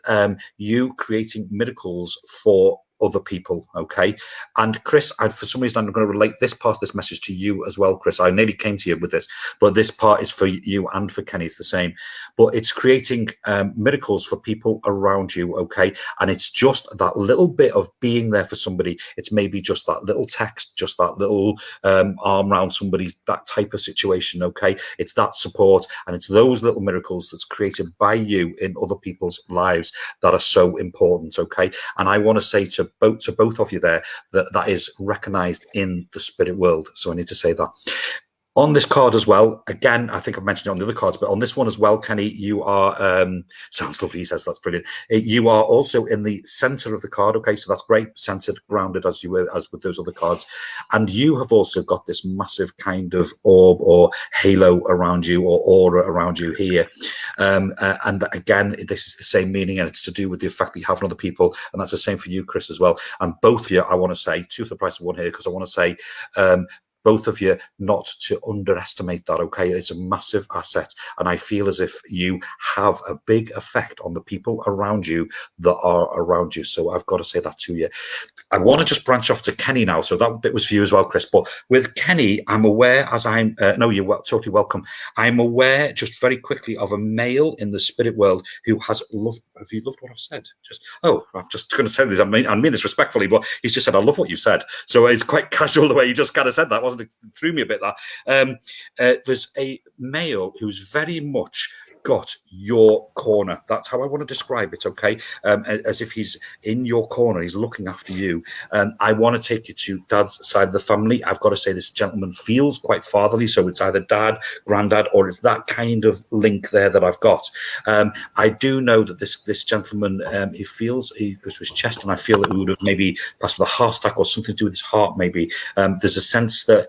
[SPEAKER 2] you creating miracles for other people, okay? And Chris, for some reason, I'm going to relate this part of this message to you as well, Chris. I nearly came to you with this, but this part is for you and for Kenny. It's the same, but it's creating miracles for people around you, okay? And it's just that little bit of being there for somebody. It's maybe just that little text, just that little arm around somebody, that type of situation, okay? It's that support, and it's those little miracles that's created by you in other people's lives that are so important, okay? And I want to say to both of you there that is recognized in the spirit world. So I need to say that. On this card as well, again, I think I've mentioned it on the other cards, but on this one as well, Kenny, you are, sounds lovely, he says, that's brilliant. You are also in the center of the card, okay, so that's great, centered, grounded, as you were, as with those other cards. And you have also got this massive kind of orb or halo around you, or aura around you here. And again, this is the same meaning, and it's to do with the effect that you have on other people, and that's the same for you, Chris, as well. And both of you, I want to say, two for the price of one here, because I want to say, both of you not to underestimate that, okay? It's a massive asset, and I feel as if you have a big effect on the people around you that are around you. So I've got to say that to you. I want to just branch off to Kenny now. So that bit was for you as well, Chris. But with Kenny, I'm aware, as I'm, no, you're totally welcome. I'm aware just very quickly of a male in the spirit world who has loved, have you loved what I've said? I'm just going to say this, I mean this respectfully, but he's just said, I love what you said. So it's quite casual the way you just kind of said that, wasn't it? It threw me a bit, that. There's a male who's very much got your corner. That's how I want to describe it, okay? As if he's in your corner, he's looking after you. I want to take you to Dad's side of the family. I've got to say this gentleman feels quite fatherly, so it's either Dad, Granddad, or it's that kind of link there that I've got. I do know that this gentleman, he goes to his chest, and I feel that he would have maybe passed with a heart attack or something to do with his heart, maybe. There's a sense that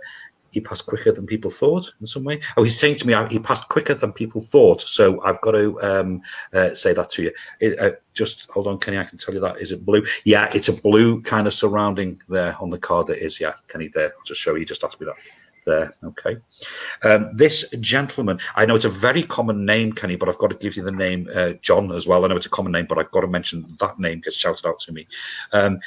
[SPEAKER 2] he passed quicker than people thought in some way. Oh, he's saying to me, he passed quicker than people thought. So I've got to say that to you. Just hold on, Kenny, I can tell you that. Is it blue? Yeah, it's a blue kind of surrounding there on the card. It is, yeah, Kenny, there. I'll just show you. Just asked me that. There, okay. This gentleman, I know it's a very common name, Kenny, but I've got to give you the name John as well. I know it's a common name, but I've got to mention that name gets shouted out to me. I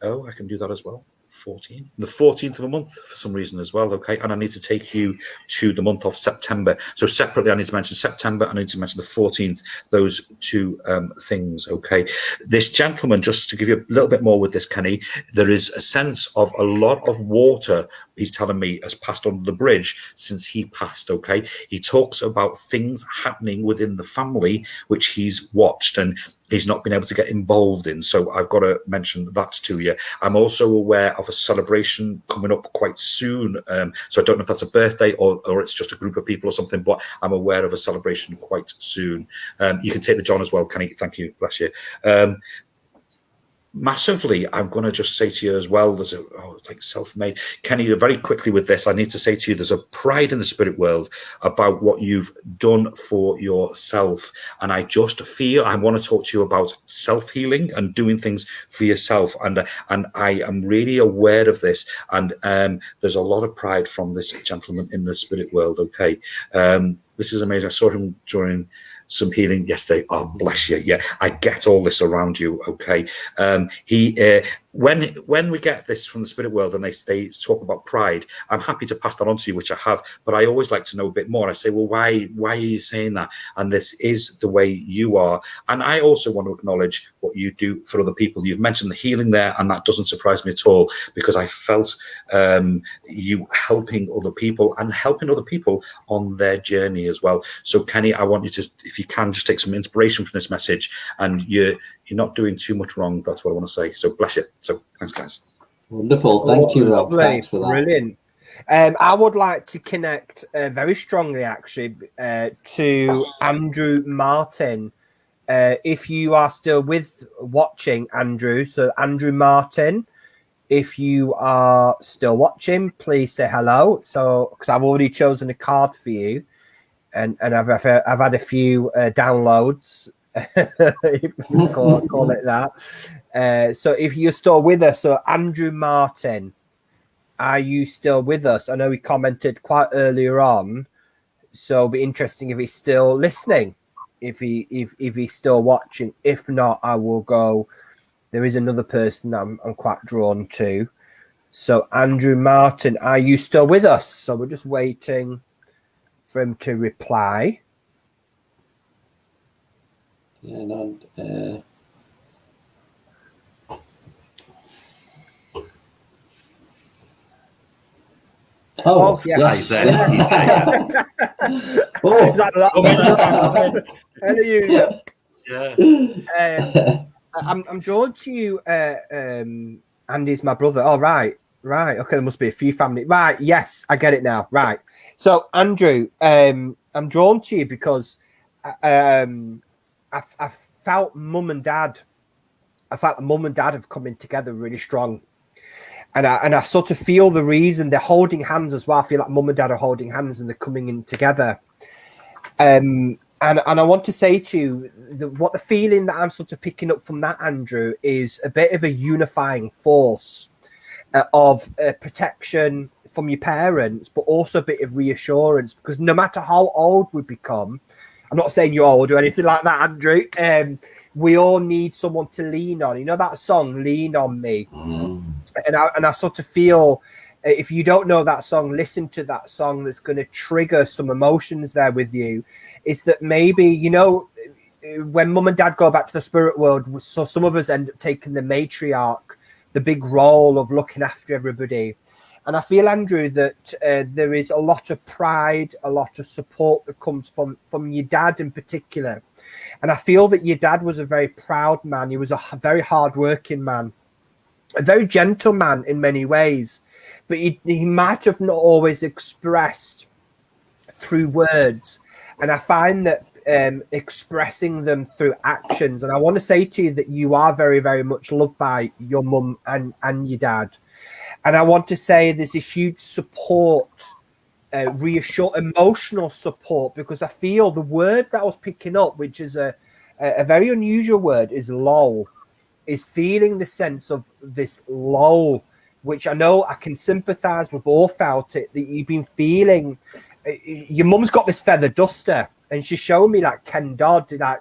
[SPEAKER 2] can do that as well. The 14th of a month for some reason as well, okay? And I need to take you to the month of September. So separately, I need to mention September, I need to mention the 14th, those two things, okay? This gentleman, just to give you a little bit more with this, Kenny, there is a sense of a lot of water, he's telling me, has passed under the bridge since he passed, okay? He talks about things happening within the family, which he's watched and he's not been able to get involved in. So I've got to mention that to you. I'm also aware of a celebration coming up quite soon. So I don't know if that's a birthday or it's just a group of people or something, but I'm aware of a celebration quite soon. You can take the John as well, Kenny. Thank you. Bless you. Massively, I'm going to just say to you as well, there's like self-made. Kenny, very quickly with this, I need to say to you, there's a pride in the spirit world about what you've done for yourself. And I just feel I want to talk to you about self-healing and doing things for yourself. And I am really aware of this. And there's a lot of pride from this gentleman in the spirit world, okay? This is amazing. I saw him during some healing yesterday. Oh, bless you. Yeah, I get all this around you, okay? When we get this from the spirit world and they talk about pride, I'm happy to pass that on to you, which I have, but I always like to know a bit more. I say, well, why are you saying that? And this is the way you are. And I also want to acknowledge what you do for other people. You've mentioned the healing there, and that doesn't surprise me at all, because I felt you helping other people and helping other people on their journey as well. So, Kenny, I want you to, if you can, just take some inspiration from this message, and you're not doing too much wrong. That's what I want to say. So bless you. So thanks, guys.
[SPEAKER 1] Wonderful. Thank you, Rob.
[SPEAKER 3] Lovely.
[SPEAKER 1] Thanks for that.
[SPEAKER 3] Brilliant. I would like to connect very strongly, actually, to Andrew Martin. If you are still watching, Andrew. So Andrew Martin, if you are still watching, please say hello. So, because I've already chosen a card for you, and I've had a few downloads. If you call it that. So if you're still with us, so Andrew Martin, are you still with us? I know he commented quite earlier on, so it'll be interesting if he's still listening, if he's still watching. If not, I will go. There is another person that I'm quite drawn to. So Andrew Martin, are you still with us? So we're just waiting for him to reply.
[SPEAKER 1] Yeah,
[SPEAKER 3] Yeah.
[SPEAKER 2] Yeah, he's there. He's there.
[SPEAKER 3] Yeah. I'm drawn to you. Andy's my brother. Oh, right. Okay, there must be a few family. Right. Yes, I get it now. Right. So, Andrew, I'm drawn to you because I felt mum and dad. I felt mum and dad have come in together really strong. And I sort of feel the reason they're holding hands as well. I feel like mum and dad are holding hands and they're coming in together. And I want to say to you, what the feeling that I'm sort of picking up from that, Andrew, is a bit of a unifying force of protection, from your parents, but also a bit of reassurance, because no matter how old we become, I'm not saying you're old or anything like that, Andrew, we all need someone to lean on. You know that song, Lean On Me? And I sort of feel, if you don't know that song, listen to that song. That's going to trigger some emotions there with you. Is that maybe, you know, when mum and dad go back to the spirit world, so some of us end up taking the matriarch, the big role of looking after everybody. And I feel, Andrew, that there is a lot of pride, a lot of support that comes from your dad in particular. And I feel that your dad was a very proud man. He was a very hard-working man, a very gentle man in many ways. But he might have not always expressed through words. And I find that expressing them through actions. And I want to say to you that you are very, very much loved by your mum and your dad. And I want to say there's a huge support, emotional support, because I feel the word that I was picking up, which is a very unusual word, is low, is feeling the sense of this low, which I know I can sympathize. We've all felt it, that you've been feeling. Your mum's got this feather duster, and she showed me like Ken Dodd, like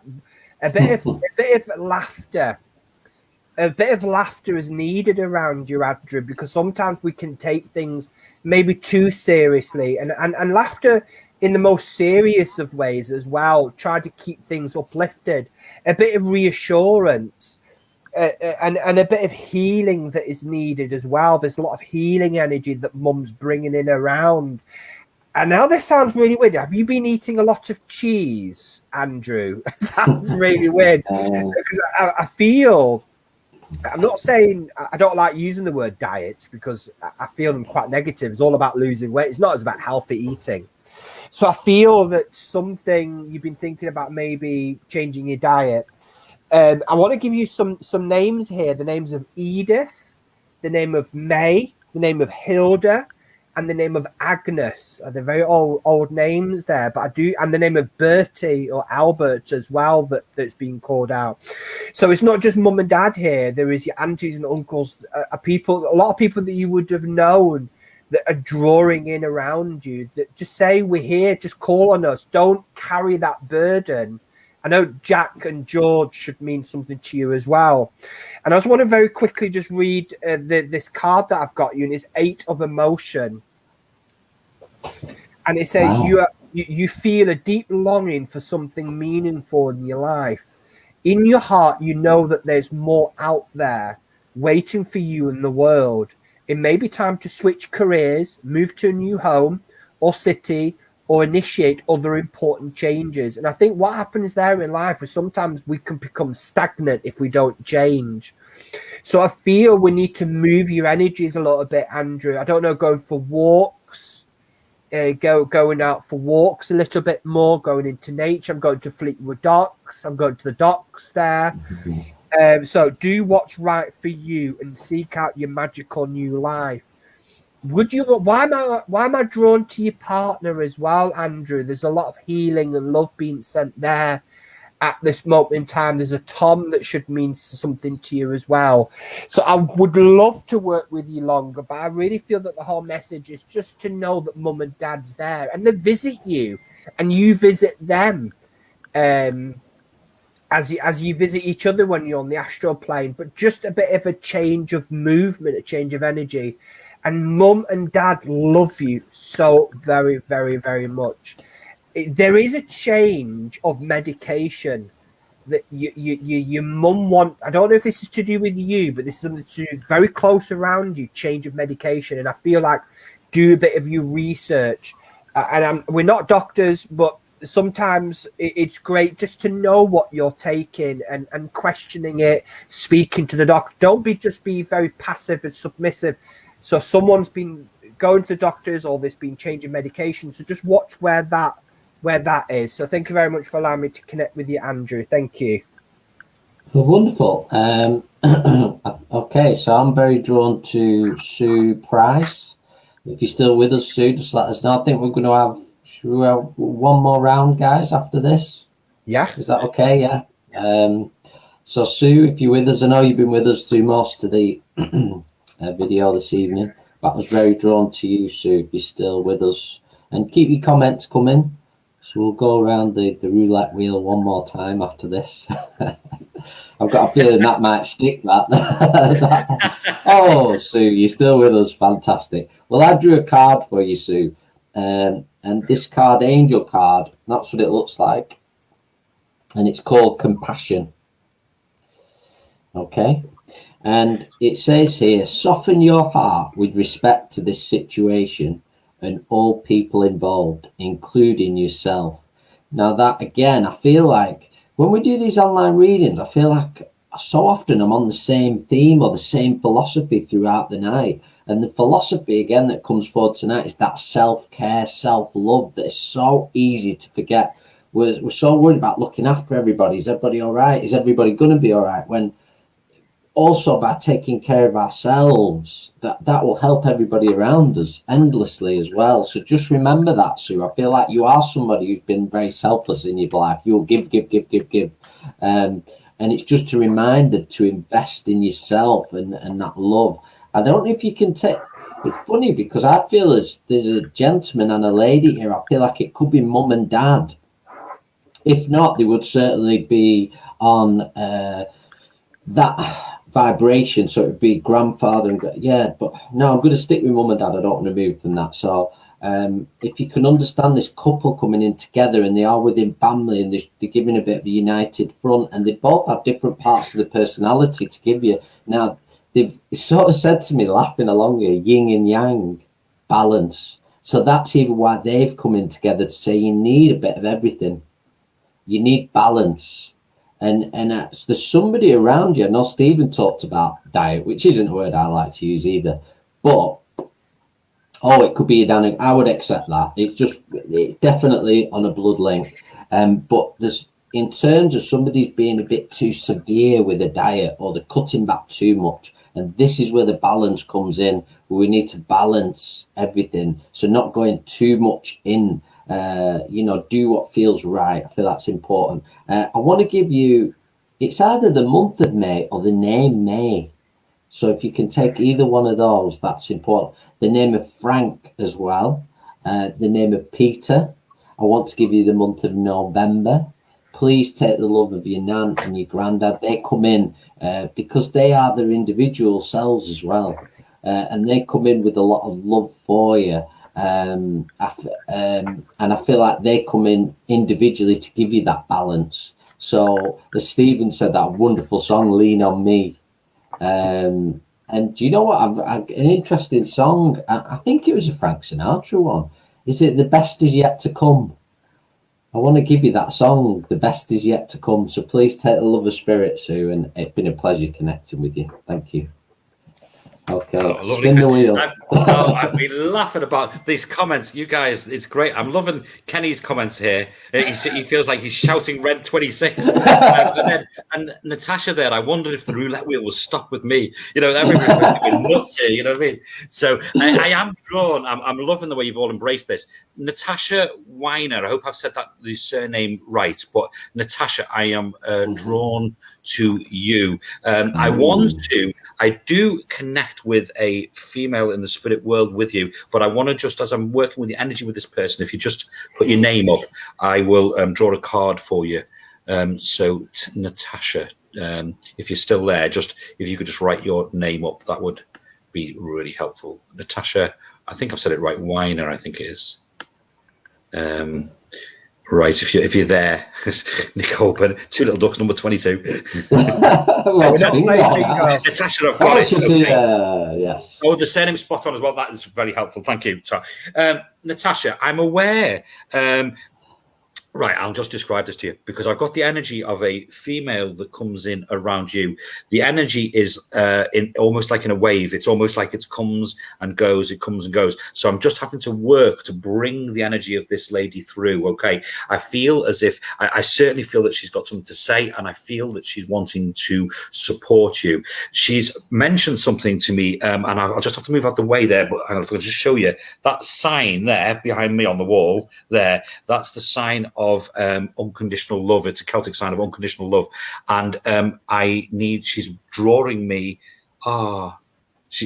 [SPEAKER 3] a bit of laughter. A bit of laughter is needed around you, Andrew, because sometimes we can take things maybe too seriously, and laughter in the most serious of ways as well. Try to keep things uplifted, a bit of reassurance, and a bit of healing that is needed as well. There's a lot of healing energy that mum's bringing in around. And now this sounds really weird. Have you been eating a lot of cheese, Andrew? It sounds really weird, because I feel, I'm not saying, I don't like using the word diet because I feel them quite negative. It's all about losing weight. It's not as about healthy eating. So I feel that something you've been thinking about, maybe changing your diet. I want to give you some names here. The names of Edith, the name of May, the name of Hilda, and the name of Agnes. They're very old names there, but I do, and the name of Bertie or Albert as well, that's been called out. So it's not just mum and dad here. There is your aunties and uncles, a lot of people that you would have known that are drawing in around you, that just say, we're here, just call on us. Don't carry that burden. I know Jack and George should mean something to you as well. And I just want to very quickly just read this card that I've got you, and it's 8 of Emotion. And it says, wow, you feel a deep longing for something meaningful in your life. In your heart, you know that there's more out there waiting for you in the world. It may be time to switch careers, move to a new home or city, or initiate other important changes. And I think what happens there in life is sometimes we can become stagnant if we don't change. So I feel we need to move your energies a little bit, Andrew. I don't know, going for walks, going out for walks a little bit more, going into nature. I'm going to Fleetwood Docks. I'm going to the docks there. So do what's right for you and seek out your magical new life. Would you? Why am I drawn to your partner as well, Andrew? There's a lot of healing and love being sent there at this moment in time. There's a Tom that should mean something to you as well. So I would love to work with you longer, but I really feel that the whole message is just to know that mum and dad's there, and they visit you, and you visit them, as you visit each other when you're on the astral plane. But just a bit of a change of movement, a change of energy. And mum and dad love you so very, very, very much. There is a change of medication that your mum want. I don't know if this is to do with you, but this is something to do very close around you, change of medication. And I feel like do a bit of your research. We're not doctors, but sometimes it's great just to know what you're taking and questioning it, speaking to the doctor. Don't just be very passive and submissive. So someone's been going to the doctors, or there's been changing medication. So just watch where that is. So thank you very much for allowing me to connect with you, Andrew. Thank you.
[SPEAKER 1] Well, wonderful. Okay, so I'm very drawn to Sue Price. If you're still with us, Sue, just let us know. I think we're going to have, should we have one more round, guys, after this?
[SPEAKER 3] Yeah.
[SPEAKER 1] Is that okay? Yeah. So Sue, if you're with us, I know you've been with us through most of the video this evening. But I was very drawn to you, Sue, if you're still with us. And keep your comments coming. So we'll go around the roulette wheel one more time after this. I've got a feeling that might stick, that. Oh, Sue, you're still with us. Fantastic. Well, I drew a card for you, Sue. And this card, angel card, that's what it looks like. And it's called compassion. Okay. And it says here, soften your heart with respect to this situation and all people involved, including yourself. Now that, again, I feel like when we do these online readings, I feel like so often I'm on the same theme or the same philosophy throughout the night. And the philosophy, again, that comes forward tonight is that self-care, self-love that is so easy to forget. We're so worried about looking after everybody. Is everybody all right? Is everybody going to be all right? When also by taking care of ourselves, that will help everybody around us endlessly as well. So just remember that, Sue. I feel like you are somebody who's been very selfless in your life. You'll give. And it's just a reminder to invest in yourself and that love. I don't know if you can take... It's funny because I feel there's a gentleman and a lady here. I feel like it could be mum and dad. If not, they would certainly be on that vibration, so it would be grandfather and but no, I'm going to stick with mum and dad. I don't want to move from that. So if you can understand this couple coming in together and they are within family and they're giving a bit of a united front, and they both have different parts of the personality to give you. Now they've sort of said to me, laughing along here, yin and yang, balance. So that's even why they've come in together to say you need a bit of everything. You need balance. And there's somebody around you. I know Stephen talked about diet, which isn't a word I like to use either. But, it could be a dynamic. I would accept that. It's definitely on a blood link. But there's, in terms of somebody's being a bit too severe with a diet or they're cutting back too much. And this is where the balance comes in. Where we need to balance everything. So not going too much in. Do what feels right. I feel that's important. I want to give you, it's either the month of May or the name May. So if you can take either one of those, that's important. The name of Frank as well. The name of Peter. I want to give you the month of November. Please take the love of your nan and your granddad. They come in because they are their individual selves as well. And they come in with a lot of love for you. And I feel like they come in individually to give you that balance. So as Stephen said, that wonderful song, Lean on Me. And do you know what? I've an interesting song. I think it was a Frank Sinatra one. Is it The Best Is Yet to Come? I want to give you that song, The Best Is Yet to Come. So please take the love of spirit, Sue, and it's been a pleasure connecting with you. Thank you. Okay, spin the wheel.
[SPEAKER 2] I've been laughing about these comments. You guys, it's great. I'm loving Kenny's comments here. He feels like he's shouting Red 26. and Natasha there, I wondered if the roulette wheel was stopped with me. Everybody's going nuts here, you know what I mean? So I am drawn. I'm loving the way you've all embraced this. Natasha Weiner, I hope I've said the surname right, but Natasha, I am drawn to you. I do connect with a female in the spirit world with you, but I want to just, as I'm working with the energy with this person, if you just put your name up, I will draw a card for you. So Natasha, if you're still there, if you could just write your name up, that would be really helpful. Natasha, I think I've said it right. Weiner, I think it is. Right, if you're there, Nicole, but Two Little Ducks, number 22. Natasha, I've got it. Okay.
[SPEAKER 1] Yes.
[SPEAKER 2] Oh, the surname spot on as well. That is very helpful. Thank you. So, Natasha, I'm aware. Right, I'll just describe this to you because I've got the energy of a female that comes in around you. The energy is in almost like in a wave. It's almost like it comes and goes. It comes and goes. So I'm just having to work to bring the energy of this lady through. Okay, I feel as if I certainly feel that she's got something to say, and I feel that she's wanting to support you. She's mentioned something to me, and I'll just have to move out the way there. But I'll just show you that sign there behind me on the wall. There, that's the sign of unconditional love. It's a Celtic sign of unconditional love, and she's drawing me.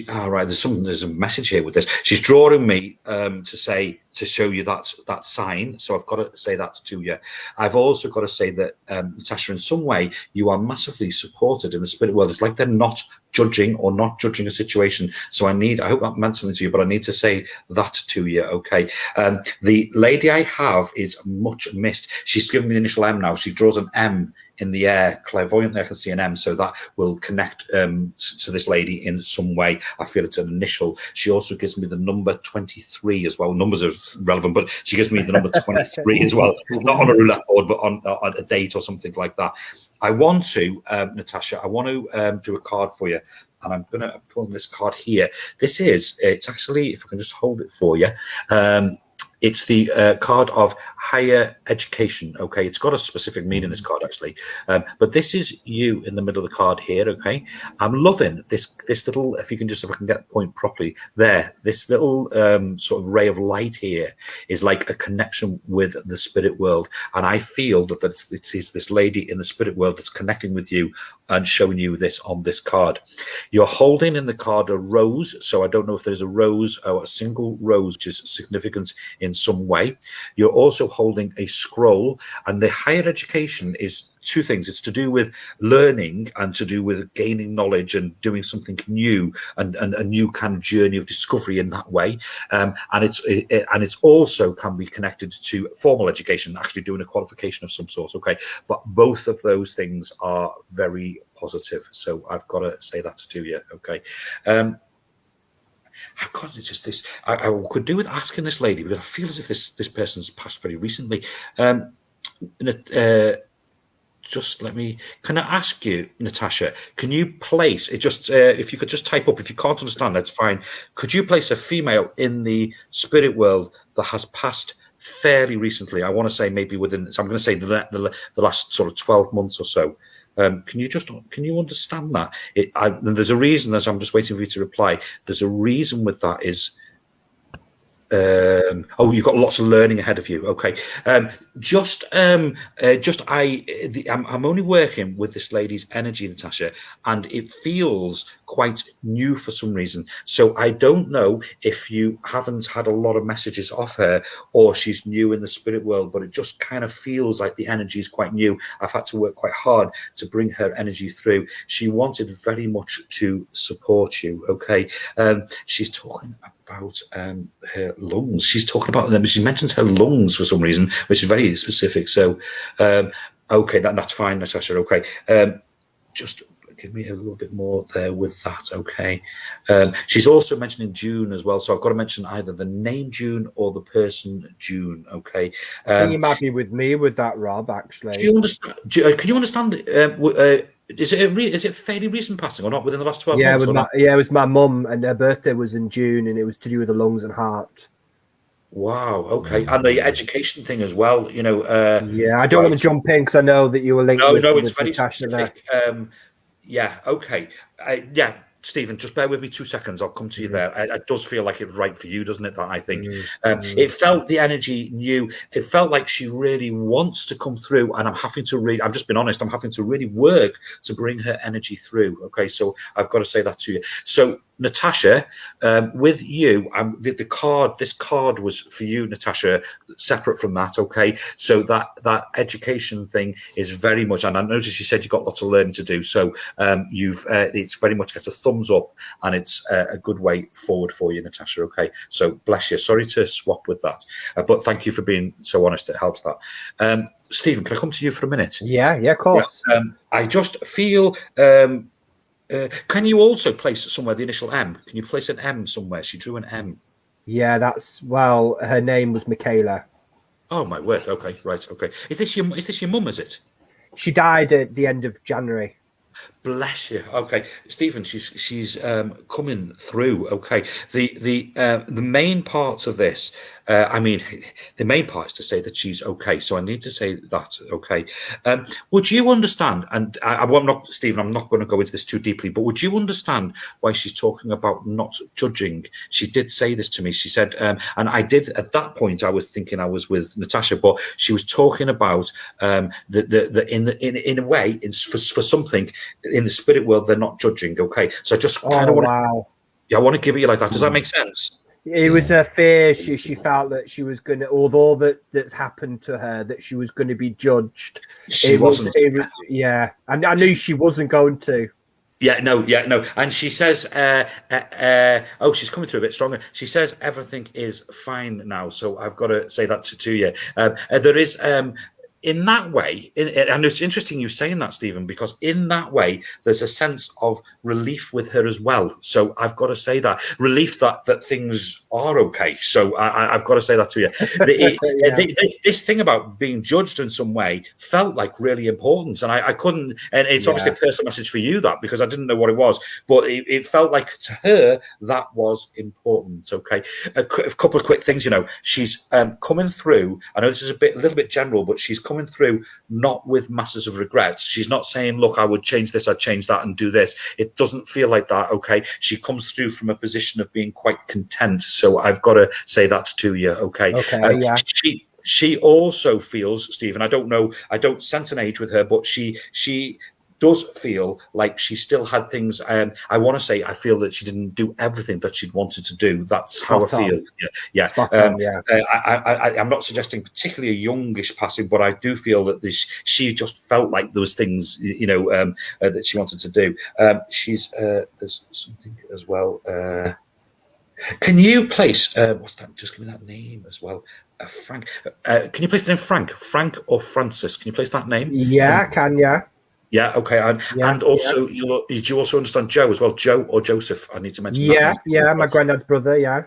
[SPEAKER 2] Right, there's a message here with this. She's drawing me to show you that sign. So I've got to say that to you. I've also got to say that, Natasha, in some way, you are massively supported in the spirit world. It's like they're not judging a situation. So I hope that meant something to you, but I need to say that to you, okay? The lady I have is much missed. She's given me the initial M now. She draws an M in the air. Clairvoyantly, I can see an M, so that will connect to this lady in some way. I feel it's an initial. She also gives me the number 23 as well. Numbers are relevant, but she gives me the number 23 as well. Not on a roulette board, but on a date or something like that. I want to, Natasha, do a card for you. And I'm going to pull this card here. It's actually, if I can just hold it for you, it's the card of higher education. Okay, it's got a specific meaning, this card, actually. But this is you in the middle of the card here. Okay, I'm loving this little. If I can get the point properly there, this little sort of ray of light here is like a connection with the spirit world, and I feel that it's this lady in the spirit world that's connecting with you and showing you this on this card. You're holding in the card a rose, so I don't know if there's a rose or a single rose, which is significant in some way. You're also holding a scroll, and the higher education is two things. It's to do with learning and to do with gaining knowledge and doing something new and a new kind of journey of discovery in that way. And it's also can be connected to formal education, actually doing a qualification of some sort. Okay, but both of those things are very positive. So I've got to say that to you. Okay. God, it's just this. I could do with asking this lady, because I feel as if this person's passed very recently. Just let me. Can I ask you, Natasha? Can you place it? Just if you could just type up. If you can't understand, that's fine. Could you place a female in the spirit world that has passed fairly recently? I want to say maybe within. So I'm going to say the last sort of 12 months or so. Can you understand that? There's a reason, as I'm just waiting for you to reply. There's a reason with that is, you've got lots of learning ahead of you. Okay. I'm only working with this lady's energy, Natasha, and it feels quite new for some reason. So I don't know if you haven't had a lot of messages off her, or she's new in the spirit world, but it just kind of feels like the energy is quite new. I've had to work quite hard to bring her energy through. She wanted very much to support you. Okay. She's talking about her lungs. She's talking about them. She mentions her lungs for some reason, which is very specific. So, okay, that's fine, Natasha. Okay, just give me a little bit more there with that. Okay, she's also mentioning June as well. So I've got to mention either the name June or the person June. Okay,
[SPEAKER 3] I think you might be with me with that, Rob. Actually,
[SPEAKER 2] do you understand? Can you understand? Is it fairly recent passing or not within the last 12 months?
[SPEAKER 3] It was my mum, and her birthday was in June, and it was to do with the lungs and heart.
[SPEAKER 2] Wow. Okay, and the education thing as well.
[SPEAKER 3] I don't want to jump in because I know that you were linked.
[SPEAKER 2] No, it's very specific. Yeah. Okay. Stephen, just bear with me 2 seconds. I'll come to you there. It does feel like it's right for you, doesn't it? That I think it felt the energy new. It felt like she really wants to come through, and I'm just being honest. I'm having to really work to bring her energy through. Okay, so I've got to say that to you. So, Natasha, with you, this card was for you, Natasha, separate from that. Okay, so that education thing is very much, and I noticed you said you've got lots of learning to do. So it's very much gets a thumbs up, and it's a good way forward for you, Natasha. Okay, so bless you. Sorry to swap with that, but thank you for being so honest. It helps that. Stephen, can I come to you for a minute?
[SPEAKER 3] Yeah, of course.
[SPEAKER 2] Yeah, I just feel. Can you also place somewhere the initial M? Can you place an M somewhere? She drew an M.
[SPEAKER 3] Yeah, her name was Michaela.
[SPEAKER 2] Oh my word. Okay, right. Okay. Is this your mum? Is it?
[SPEAKER 3] She died at the end of January.
[SPEAKER 2] Bless you. Okay, Stephen, she's coming through. Okay, the main parts of this. The main part is to say that she's okay. So I need to say that. Okay. Would you understand? And I'm not, Stephen. I'm not going to go into this too deeply. But would you understand why she's talking about not judging? She did say this to me. She said, and I did at that point. I was thinking I was with Natasha, but she was talking about in a way, for something in the spirit world, they're not judging. Okay, so I just kind of want.
[SPEAKER 3] Wow.
[SPEAKER 2] I want to give it you like that. Does that make sense?
[SPEAKER 3] It was her fear. She felt that she was going to, although that's happened to her, that she was going to be judged.
[SPEAKER 2] She wasn't.
[SPEAKER 3] Yeah, and I knew she wasn't going to.
[SPEAKER 2] Yeah, no. And she says, she's coming through a bit stronger. She says everything is fine now. So I've got to say that to you. There is, in that way, and it's interesting you saying that, Stephen, because in that way, there's a sense of relief with her as well. So I've got to say that relief that things are okay. So I've got to say that to you. This thing about being judged in some way felt like really important, and I couldn't. And it's obviously a personal message for you, that, because I didn't know what it was, but it felt like to her that was important. Okay, a couple of quick things. She's coming through. I know this is a little bit general, but she's coming through not with masses of regrets. She's not saying, look, I would change this, I'd change that and do this. It doesn't feel like that. Okay, she comes through from a position of being quite content. So I've got to say that to you. Okay. She also feels, Stephen, I don't know, I don't sense an age with her, but she does feel like she still had things. I want to say I feel that she didn't do everything that she'd wanted to do. That's how I feel. Yeah. I'm not suggesting particularly a youngish passing, but I do feel that she just felt like there was things, that she wanted to do. There's something as well. Can you place what's that? Just give me that name as well. Frank. Can you place the name Frank or Francis? Can you place that name?
[SPEAKER 3] Yeah, I can. Yeah.
[SPEAKER 2] Yeah, okay, and also do you also understand Joe as well? Joe or Joseph? I need to mention.
[SPEAKER 3] Yeah, my granddad's brother. Yeah.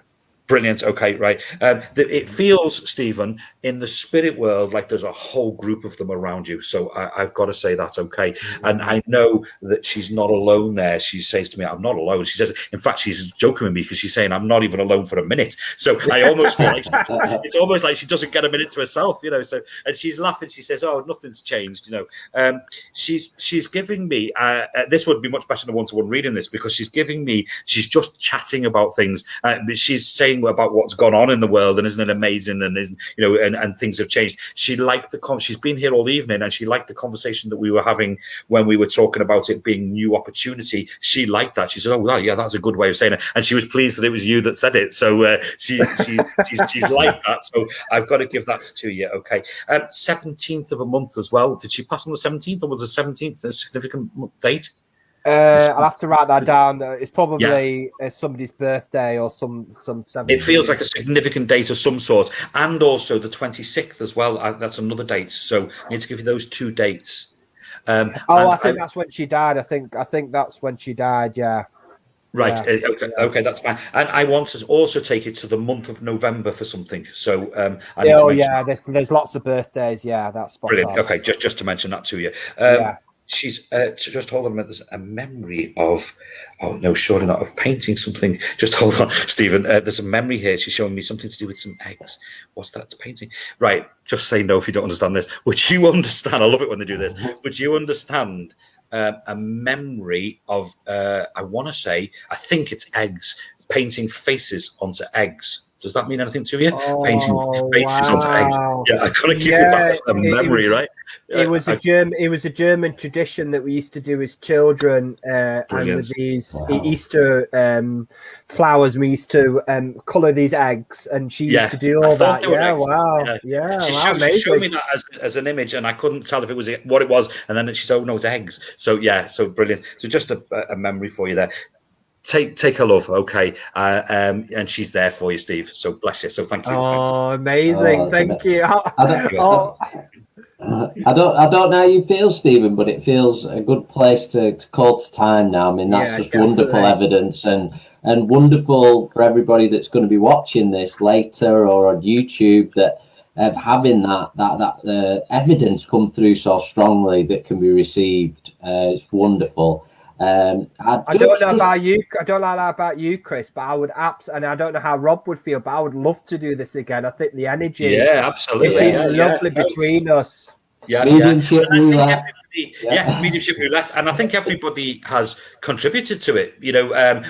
[SPEAKER 2] Brilliant. Okay, right. It feels, Stephen, in the spirit world like there's a whole group of them around you. So I've got to say that, okay. And I know that she's not alone there. She says to me, I'm not alone. She says, in fact, she's joking with me because she's saying, I'm not even alone for a minute. So I almost feel like it's almost like she doesn't get a minute to herself, So, and she's laughing. She says, oh, nothing's changed, She's giving me, this would be much better than one-to-one reading this, because she's just chatting about things. She's saying about what's gone on in the world, and isn't it amazing, and and things have changed. She liked she's been here all evening, and she liked the conversation that we were having when we were talking about it being new opportunity. She liked that. She said, oh yeah, that's a good way of saying it, and she was pleased that it was you that said it. So she's like that. So I've got to give that to you. Okay. 17th of a month as well. Did she pass on the 17th, or was the 17th a significant date?
[SPEAKER 3] I'll have to write that down. It's probably somebody's birthday or some.
[SPEAKER 2] It feels like a significant date of some sort, and also the 26th as well. That's another date. So I need to give you those two dates.
[SPEAKER 3] I think that's when she died. I think that's when she died. Yeah.
[SPEAKER 2] Right. Yeah. Okay, that's fine. And I want to also take it to the month of November for something. So
[SPEAKER 3] there's lots of birthdays. Yeah, that's
[SPEAKER 2] brilliant. On. Okay, just to mention that to you. She's just hold on a minute. There's a memory of, oh no, surely not, of painting something. Just hold on, Stephen. There's a memory here. She's showing me something to do with some eggs. What's that? It's painting. Right. Just say no if you don't understand this. Would you understand? I love it when they do this. Would you understand a memory of? I want to say, I think it's eggs. Painting faces onto eggs. Does that mean anything to you? Painting faces onto eggs. Yeah, I gotta give you that as a memory, right?
[SPEAKER 3] It was a German tradition that we used to do as children, and with these Easter flowers, we used to colour these eggs, and she used to do all that. Yeah, wow, yeah.
[SPEAKER 2] She showed me that as an image, and I couldn't tell if it was what it was, and then she said, "Oh no, it's eggs." So yeah, so brilliant. So just a memory for you there. Take her love, okay, and she's there for you, Steve. So bless you. So thank you.
[SPEAKER 3] Oh, amazing! Thank you.
[SPEAKER 1] I don't know how you feel, Stephen, but it feels a good place to call to time now. I mean, that's just definitely wonderful evidence, and wonderful for everybody that's going to be watching this later or on YouTube, that of having that evidence come through so strongly that can be received. It's wonderful.
[SPEAKER 3] I don't know about you, Chris, but I would and I don't know how Rob would feel, but I would love to do this again. I think the energy,
[SPEAKER 2] absolutely,
[SPEAKER 3] it's been lovely between us.
[SPEAKER 1] Mediumship roulette.
[SPEAKER 2] Mediumship roulette, and I think everybody has contributed to it,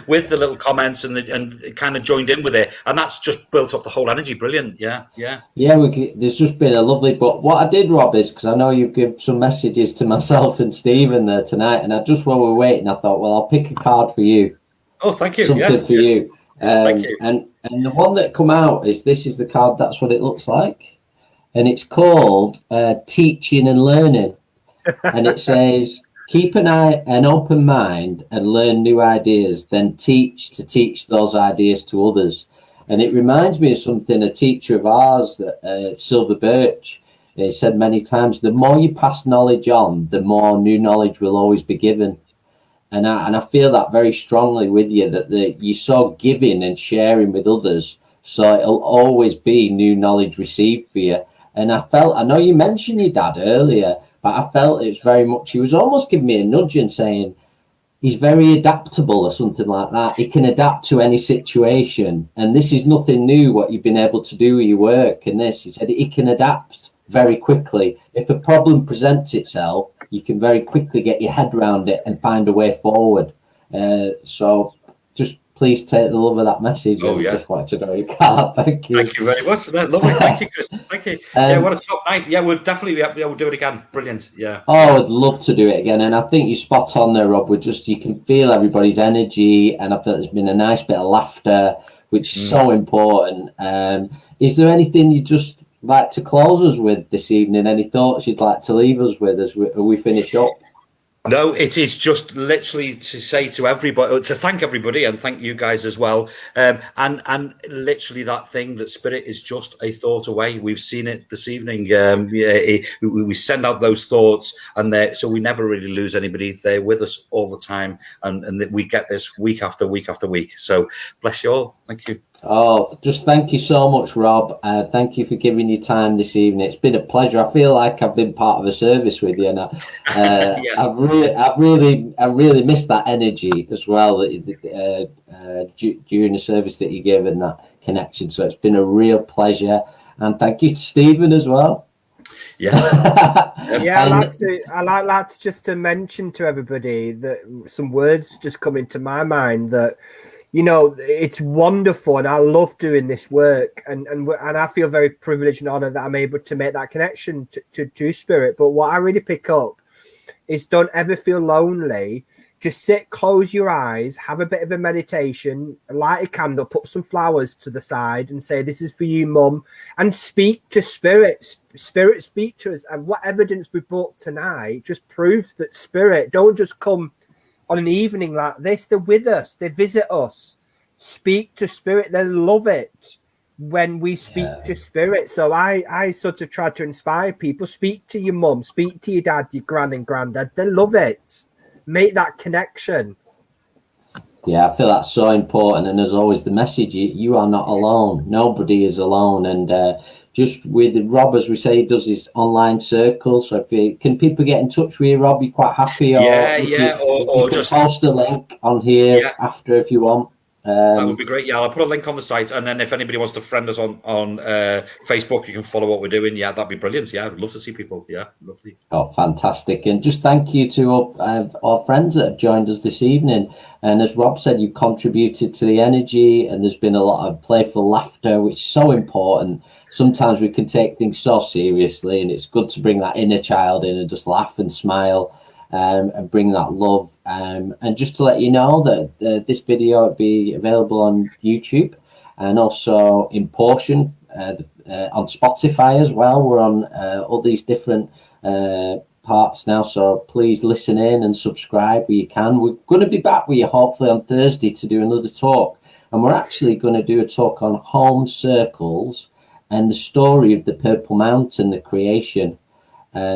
[SPEAKER 2] with the little comments and kind of joined in with it, and that's just built up the whole energy. Brilliant.
[SPEAKER 1] There's just been a lovely. But what I did, Rob, is because I know you've given some messages to myself and Stephen there tonight, and I just while we're waiting, I thought, well, I'll pick a card for you.
[SPEAKER 2] Oh, thank you.
[SPEAKER 1] Something
[SPEAKER 2] Yes,
[SPEAKER 1] for you.
[SPEAKER 2] thank you.
[SPEAKER 1] And the one that come out is, this is the card. That's what it looks like, and it's called Teaching and Learning, and it says, keep an open mind and learn new ideas, then teach those ideas to others. And it reminds me of something a teacher of ours, that Silver Birch, said many times: the more you pass knowledge on, the more new knowledge will always be given. And I feel that very strongly with you, that you're so giving and sharing with others, so it'll always be new knowledge received for you. And I know you mentioned your dad earlier, but I felt it's very much, he was almost giving me a nudge and saying he's very adaptable or something like that. He can adapt to any situation. And this is nothing new, what you've been able to do with your work. And this, he said, he can adapt very quickly. If a problem presents itself, you can very quickly get your head around it and find a way forward. So just please take the love of that message.
[SPEAKER 2] Oh, yeah.
[SPEAKER 1] Just wanted to know your card. Thank you.
[SPEAKER 2] Thank you very much. Lovely. Thank you, Chris. Thank you. Yeah, what a top night. Yeah, we'll definitely, we'll do it again. Brilliant. Yeah.
[SPEAKER 1] Oh, I'd love to do it again. And I think you're spot on there, Rob. You can feel everybody's energy, and I feel there's been a nice bit of laughter, which is so important. Is there anything you just like to close us with this evening? Any thoughts you'd like to leave us with as we finish up?
[SPEAKER 2] No, it is just literally to say to everybody, to thank everybody and thank you guys as well. And literally that thing, that spirit is just a thought away. We've seen it this evening. We send out those thoughts, and so we never really lose anybody. They're with us all the time, and we get this week after week after week. So bless you all. Thank you.
[SPEAKER 1] Oh, just thank you so much, Rob. Thank you for giving your time this evening. It's been a pleasure. I feel like I've been part of a service with you, and
[SPEAKER 2] Yes.
[SPEAKER 1] I've really missed that energy as well during the service that you gave, and that connection. So it's been a real pleasure, and thank you to Stephen as well.
[SPEAKER 2] Yes.
[SPEAKER 3] Yeah, I'd like to just to mention to everybody that some words just come into my mind that, you know, it's wonderful, and I love doing this work, and I feel very privileged and honored that I'm able to make that connection to spirit. But what I really pick up is, don't ever feel lonely. Just sit, close your eyes, have a bit of a meditation, light a candle, put some flowers to the side, and say, "This is for you, Mum," and speak to spirit. Spirit, speak to us. And what evidence we brought tonight just proves that spirit don't just come on an evening like this. They're with us, they visit us. Speak to spirit. They love it when we speak to spirit. So I sort of try to inspire people. Speak to your mum, speak to your dad, your gran and granddad. They love it. Make that connection.
[SPEAKER 1] Yeah, I feel that's so important. And as always, the message, you are not alone. Nobody is alone. And just with Rob, as we say, he does his online circles. So can people get in touch with you, Rob? You're quite happy? Or just post a link on here after if you want.
[SPEAKER 2] That would be great. Yeah, I'll put a link on the site, and then if anybody wants to friend us on Facebook, you can follow what we're doing. Yeah, that'd be brilliant. Yeah, I'd love to see people. Yeah, lovely.
[SPEAKER 1] Oh, fantastic. And just thank you to our friends that have joined us this evening. And as Rob said, you've contributed to the energy, and there's been a lot of playful laughter, which is so important. Sometimes we can take things so seriously, and it's good to bring that inner child in and just laugh and smile. And bring that love. And just to let you know that this video will be available on YouTube, and also in portion on Spotify as well. We're on all these different parts now, so please listen in and subscribe where you can. We're going to be back with you hopefully on Thursday to do another talk, and we're actually going to do a talk on home circles and the story of the Purple Mountain, the creation.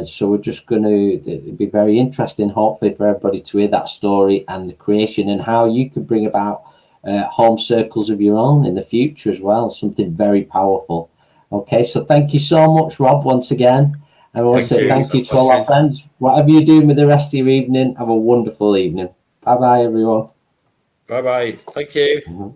[SPEAKER 1] So we're just going to, it'll be very interesting, hopefully, for everybody to hear that story and the creation, and how you could bring about home circles of your own in the future as well. Something very powerful. Okay, so thank you so much, Rob, once again. And I want to say thank you to all our friends. Whatever you're doing with the rest of your evening, have a wonderful evening. Bye-bye, everyone.
[SPEAKER 2] Bye-bye. Thank you.